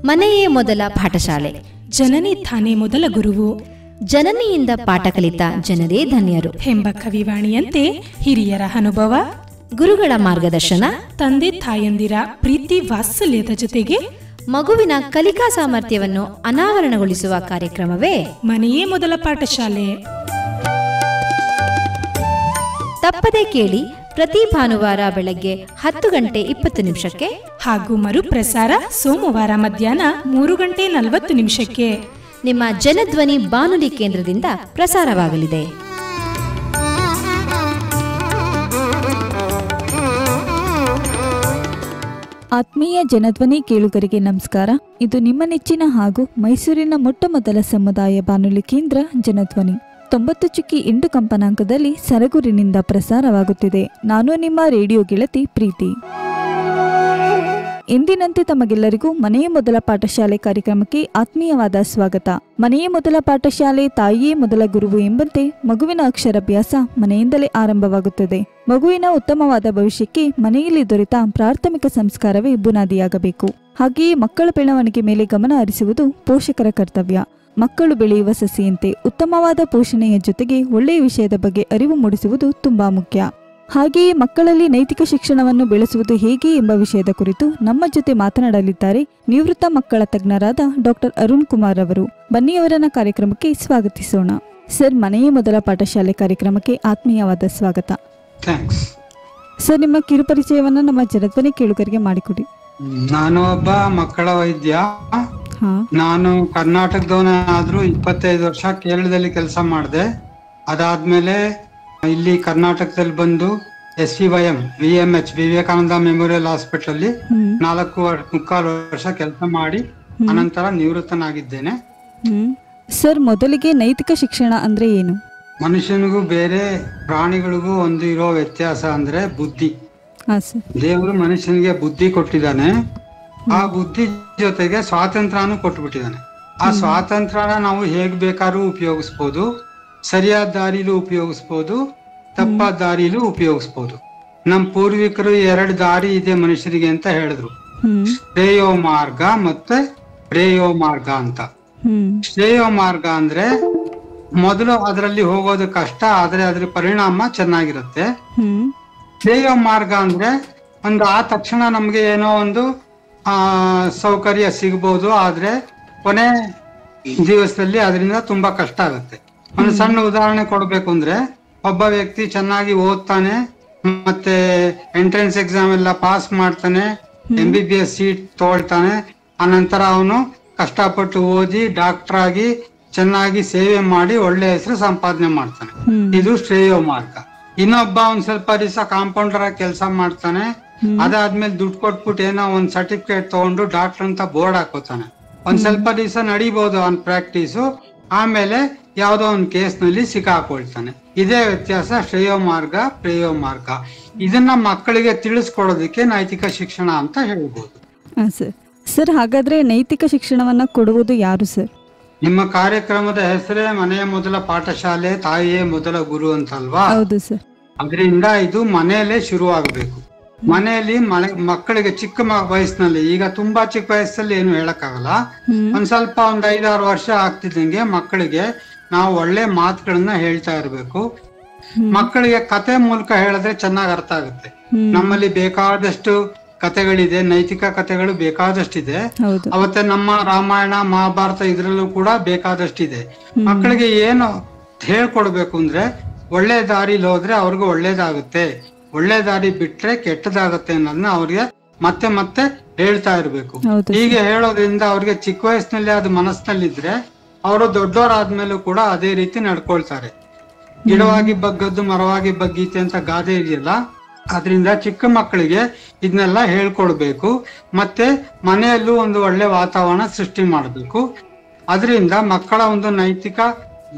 ಮನೆಯೇ ಮೊದಲ ಪಾಠಶಾಲೆ, ಜನನಿ ತಾನೇ ಮೊದಲ ಗುರುವು, ಜನನಿಯಿಂದ ಪಾಠ ಕಲಿತ ಜನರೇ ಧನ್ಯರು ಎಂಬ ಕವಿವಾಣಿಯಂತೆ ಹಿರಿಯರ ಅನುಭವ, ಗುರುಗಳ ಮಾರ್ಗದರ್ಶನ, ತಂದೆ ತಾಯಂದಿರ ಪ್ರೀತಿ ವಾತ್ಸಲ್ಯದ ಜೊತೆಗೆ ಮಗುವಿನ ಕಲಿಕಾ ಸಾಮರ್ಥ್ಯವನ್ನು ಅನಾವರಣಗೊಳಿಸುವ ಕಾರ್ಯಕ್ರಮವೇ ಮನೆಯೇ ಮೊದಲ ಪಾಠಶಾಲೆ. ತಪ್ಪದೆ ಕೇಳಿ ಪ್ರತಿ ಭಾನುವಾರ ಬೆಳಗ್ಗೆ 10:20 ಹಾಗೂ ಮರುಪ್ರಸಾರ ಸೋಮವಾರ ಮಧ್ಯಾಹ್ನ 3:40 ನಿಮ್ಮ ಜನಧ್ವನಿ ಬಾನುಲಿ ಕೇಂದ್ರದಿಂದ ಪ್ರಸಾರವಾಗಲಿದೆ. ಆತ್ಮೀಯ ಜನಧ್ವನಿ ಕೇಳುಗರಿಗೆ ನಮಸ್ಕಾರ. ಇದು ನಿಮ್ಮ ನೆಚ್ಚಿನ ಹಾಗೂ ಮೈಸೂರಿನ ಮೊಟ್ಟಮೊದಲ ಸಮುದಾಯ ಬಾನುಲಿ ಕೇಂದ್ರ ಜನಧ್ವನಿ 90.8 ಕಂಪನಾಂಕದಲ್ಲಿ ಸರಗೂರಿನಿಂದ ಪ್ರಸಾರವಾಗುತ್ತಿದೆ. ನಾನು ನಿಮ್ಮ ರೇಡಿಯೋ ಗೆಳತಿ ಪ್ರೀತಿ. ಎಂದಿನಂತೆ ತಮಗೆಲ್ಲರಿಗೂ ಮನೆಯೇ ಮೊದಲ ಪಾಠಶಾಲೆ ಕಾರ್ಯಕ್ರಮಕ್ಕೆ ಆತ್ಮೀಯವಾದ ಸ್ವಾಗತ. ಮನೆಯೇ ಮೊದಲ ಪಾಠಶಾಲೆ, ತಾಯಿಯೇ ಮೊದಲ ಗುರುವು ಎಂಬಂತೆ ಮಗುವಿನ ಅಕ್ಷರಾಭ್ಯಾಸ ಮನೆಯಿಂದಲೇ ಆರಂಭವಾಗುತ್ತದೆ. ಮಗುವಿನ ಉತ್ತಮವಾದ ಭವಿಷ್ಯಕ್ಕೆ ಮನೆಯಲ್ಲಿ ದೊರೆತ ಪ್ರಾಥಮಿಕ ಸಂಸ್ಕಾರವೇ ಬುನಾದಿಯಾಗಬೇಕು. ಹಾಗೆಯೇ ಮಕ್ಕಳ ಬೆಳವಣಿಗೆ ಮೇಲೆ ಗಮನ ಹರಿಸುವುದು ಪೋಷಕರ ಕರ್ತವ್ಯ. ಮಕ್ಕಳು ಬೆಳೆಯುವ ಸಸಿಯಂತೆ ಉತ್ತಮವಾದ ಪೋಷಣೆಯ ಜೊತೆಗೆ ಒಳ್ಳೆಯ ವಿಷಯದ ಬಗ್ಗೆ ಅರಿವು ಮೂಡಿಸುವುದು ತುಂಬಾ ಮುಖ್ಯ. ಹಾಗೆಯೇ ಮಕ್ಕಳಲ್ಲಿ ನೈತಿಕ ಶಿಕ್ಷಣವನ್ನು ಬೆಳೆಸುವುದು ಹೇಗೆ ಎಂಬ ವಿಷಯದ ಕುರಿತು ನಮ್ಮ ಜೊತೆ ಮಾತನಾಡಲಿದ್ದಾರೆ ನಿವೃತ್ತ ಮಕ್ಕಳ ತಜ್ಞರಾದ ಡಾಕ್ಟರ್ ಅರುಣ್ ಕುಮಾರ್ ಅವರು. ಬನ್ನಿ ಅವರನ್ನ ಕಾರ್ಯಕ್ರಮಕ್ಕೆ ಸ್ವಾಗತಿಸೋಣ. ಸರ್, ಮನೆಯೇ ಮೊದಲ ಪಾಠಶಾಲೆ ಕಾರ್ಯಕ್ರಮಕ್ಕೆ ಆತ್ಮೀಯವಾದ ಸ್ವಾಗತ. ಸರ್, ನಿಮ್ಮ ಕಿರುಪರಿಚಯವನ್ನ ನಮ್ಮ ಜನಧ್ವನಿ ಕೇಳುಗರಿಗೆ ಮಾಡಿಕೊಡಿ. ನಾನು ಒಬ್ಬ ಮಕ್ಕಳ ವೈದ್ಯ. ನಾನು ಕರ್ನಾಟಕದವನೇ ಆದ್ರೂ 25 ವರ್ಷ ಕೇರಳದಲ್ಲಿ ಕೆಲಸ ಮಾಡಿದೆ. ಅದಾದ್ಮೇಲೆ ಇಲ್ಲಿ ಕರ್ನಾಟಕದಲ್ಲಿ ಬಂದು SVYM VMH Vivekananda memorial hospital ಅಲ್ಲಿ 4.25 ವರ್ಷ ಕೆಲಸ ಮಾಡಿ ಅನಂತರ ನಿವೃತ್ತನಾಗಿದ್ದೇನೆ. ಸರ್, ಮೊದಲಿಗೆ ನೈತಿಕ ಶಿಕ್ಷಣ ಅಂದ್ರೆ ಏನು? ಮನುಷ್ಯನಿಗೂ ಬೇರೆ ಪ್ರಾಣಿಗಳಿಗೂ ಒಂದು ಇರೋ ವ್ಯತ್ಯಾಸ ಅಂದ್ರೆ ಬುದ್ಧಿ. ದೇವರು ಮನುಷ್ಯನಿಗೆ ಬುದ್ಧಿ ಕೊಟ್ಟಿದ್ದಾನೆ. ಆ ಬುದ್ಧಿ ಜೊತೆಗೆ ಸ್ವಾತಂತ್ರ್ಯನೂ ಕೊಟ್ಬಿಟ್ಟಿದ್ದಾನೆ. ಆ ಸ್ವಾತಂತ್ರ್ಯನ ನಾವು ಹೇಗ್ ಬೇಕಾದ್ರೂ ಉಪಯೋಗಿಸ್ಬೋದು. ಸರಿಯಾದ ದಾರಿಲೂ ಉಪಯೋಗಿಸ್ಬೋದು, ತಪ್ಪಾದ ದಾರಿಲೂ ಉಪಯೋಗಿಸ್ಬೋದು. ನಮ್ ಪೂರ್ವಿಕರು 2 ದಾರಿ ಇದೆ ಮನುಷ್ಯರಿಗೆ ಅಂತ ಹೇಳಿದ್ರು, ಶ್ರೇಯೋ ಮಾರ್ಗ ಮತ್ತೆ ಪ್ರೇಯೋ ಮಾರ್ಗ ಅಂತ. ಶ್ರೇಯೋ ಮಾರ್ಗ ಅಂದ್ರೆ ಮೊದಲು ಅದರಲ್ಲಿ ಹೋಗೋದು ಕಷ್ಟ, ಆದ್ರೆ ಅದ್ರ ಪರಿಣಾಮ ಚೆನ್ನಾಗಿರುತ್ತೆ. ಶ್ರೇಯೋ ಮಾರ್ಗ ಅಂದ್ರೆ ಆ ತಕ್ಷಣ ನಮ್ಗೆ ಏನೋ ಒಂದು ಸೌಕರ್ಯ ಸಿಗ್ಬೋದು, ಆದ್ರೆ ಕೊನೆ ದಿವಸದಲ್ಲಿ ಅದರಿಂದ ತುಂಬಾ ಕಷ್ಟ ಆಗುತ್ತೆ. ಒಂದು ಸಣ್ಣ ಉದಾಹರಣೆ ಕೊಡ್ಬೇಕು ಅಂದ್ರೆ, ಒಬ್ಬ ವ್ಯಕ್ತಿ ಚೆನ್ನಾಗಿ ಓದ್ತಾನೆ, ಮತ್ತೆ ಎಂಟ್ರೆನ್ಸ್ ಎಕ್ಸಾಮ್ ಎಲ್ಲ ಪಾಸ್ ಮಾಡ್ತಾನೆ, MBBS ಸೀಟ್ ತಗೊಳ್ತಾನೆ. ಅನಂತರ ಅವನು ಕಷ್ಟಪಟ್ಟು ಓದಿ ಡಾಕ್ಟರ್ ಆಗಿ ಚೆನ್ನಾಗಿ ಸೇವೆ ಮಾಡಿ ಒಳ್ಳೆ ಹೆಸರು ಸಂಪಾದನೆ ಮಾಡ್ತಾನೆ. ಇದು ಶ್ರೇಯೋ ಮಾರ್ಗ. ಇನ್ನೊಬ್ಬ ಒಂದ್ ಸ್ವಲ್ಪ ದಿವಸ ಕಾಂಪೌಂಡರ್ ಆಗಿ ಕೆಲಸ ಮಾಡ್ತಾನೆ. ಅದಾದ್ಮೇಲೆ ದುಡ್ಡು ಕೊಟ್ಬಿಟ್ಟು ಏನೋ ಒಂದ್ ಸರ್ಟಿಫಿಕೇಟ್ ತಗೊಂಡು ಡಾಕ್ಟರ್ ಅಂತ ಬೋರ್ಡ್ ಹಾಕೋತಾನೆ. ಒಂದ್ ಸ್ವಲ್ಪ ದಿವಸ ನಡಿಬಹುದು ಅವನ್ ಪ್ರಾಕ್ಟೀಸು, ಆಮೇಲೆ ಯಾವ್ದೋ ಒಂದ್ ಕೇಸ್ ನಲ್ಲಿ ಸಿಕ್ಕಾಕೊಳ್ತಾನೆ. ಇದೇ ವ್ಯತ್ಯಾಸ ಶ್ರೇಯೋ ಮಾರ್ಗ ಪ್ರೇಯೋ ಮಾರ್ಗ. ಇದನ್ನ ಮಕ್ಕಳಿಗೆ ತಿಳಿಸ್ಕೊಡೋದಕ್ಕೆ ನೈತಿಕ ಶಿಕ್ಷಣ ಅಂತ ಹೇಳ್ಬೋದು. ಸರ್, ಹಾಗಾದ್ರೆ ನೈತಿಕ ಶಿಕ್ಷಣವನ್ನ ಕೊಡುವುದು ಯಾರು ಸರ್? ನಿಮ್ಮ ಕಾರ್ಯಕ್ರಮದ ಹೆಸರೇ ಮನೆಯ ಮೊದಲ ಪಾಠಶಾಲೆ, ತಾಯಿಯೇ ಮೊದಲ ಗುರು ಅಂತಲ್ವಾ? ಹೌದು ಸರ್. ಅದರಿಂದ ಇದು ಮನೆಯಲ್ಲೇ ಶುರು ಆಗ್ಬೇಕು. ಮನೆಯಲ್ಲಿ ಮಕ್ಕಳಿಗೆ ಚಿಕ್ಕ ವಯಸ್ಸಿನಲ್ಲಿ, ಈಗ ತುಂಬಾ ಚಿಕ್ಕ ವಯಸ್ಸಲ್ಲಿ ಏನು ಹೇಳಕ್ಕಾಗಲ್ಲ, ಒಂದ್ ಸ್ವಲ್ಪ 5-6 ವರ್ಷ ಆಗ್ತಿದ್ದಂಗೆ ಮಕ್ಕಳಿಗೆ ನಾವು ಒಳ್ಳೆ ಮಾತುಗಳನ್ನ ಹೇಳ್ತಾ ಇರ್ಬೇಕು. ಮಕ್ಕಳಿಗೆ ಕತೆ ಮೂಲಕ ಹೇಳಿದ್ರೆ ಚೆನ್ನಾಗ್ ಅರ್ಥ ಆಗುತ್ತೆ. ನಮ್ಮಲ್ಲಿ ಬೇಕಾದಷ್ಟು ಕತೆಗಳಿದೆ, ನೈತಿಕ ಕತೆಗಳು ಬೇಕಾದಷ್ಟಿದೆ. ಅವತ್ತೆ ನಮ್ಮ ರಾಮಾಯಣ ಮಹಾಭಾರತ ಇದ್ರಲ್ಲೂ ಕೂಡ ಬೇಕಾದಷ್ಟಿದೆ. ಮಕ್ಕಳಿಗೆ ಏನು ಹೇಳ್ಕೊಡ್ಬೇಕು ಅಂದ್ರೆ, ಒಳ್ಳೆ ದಾರಿಲಿ ಹೋದ್ರೆ ಅವ್ರಿಗೆ ಒಳ್ಳೇದಾಗುತ್ತೆ, ಒಳ್ಳೆ ದಾರಿ ಬಿಟ್ರೆ ಕೆಟ್ಟದಾಗತ್ತೆ ಅನ್ನೋದನ್ನ ಅವ್ರಿಗೆ ಮತ್ತೆ ಮತ್ತೆ ಹೇಳ್ತಾ ಇರ್ಬೇಕು. ಹೀಗೆ ಹೇಳೋದ್ರಿಂದ ಅವ್ರಿಗೆ ಚಿಕ್ಕ ವಯಸ್ಸಿನಲ್ಲಿ ಅದು ಮನಸ್ಸಿನಲ್ಲಿದ್ರೆ ಅವರು ದೊಡ್ಡವರಾದ್ಮೇಲೂ ಕೂಡ ಅದೇ ರೀತಿ ನಡ್ಕೊಳ್ತಾರೆ. ಗಿಡವಾಗಿ ಬಗ್ಗದ್ದು ಮರವಾಗಿ ಬಗ್ಗೀತೆ ಅಂತ ಗಾದೆ ಇದೆಯಲ್ಲ, ಅದರಿಂದ ಚಿಕ್ಕ ಮಕ್ಕಳಿಗೆ ಇದನ್ನೆಲ್ಲ ಹೇಳ್ಕೊಡ್ಬೇಕು. ಮತ್ತೆ ಮನೆಯಲ್ಲೂ ಒಂದು ಒಳ್ಳೆ ವಾತಾವರಣ ಸೃಷ್ಟಿ ಮಾಡಬೇಕು. ಅದರಿಂದ ಮಕ್ಕಳ ಒಂದು ನೈತಿಕ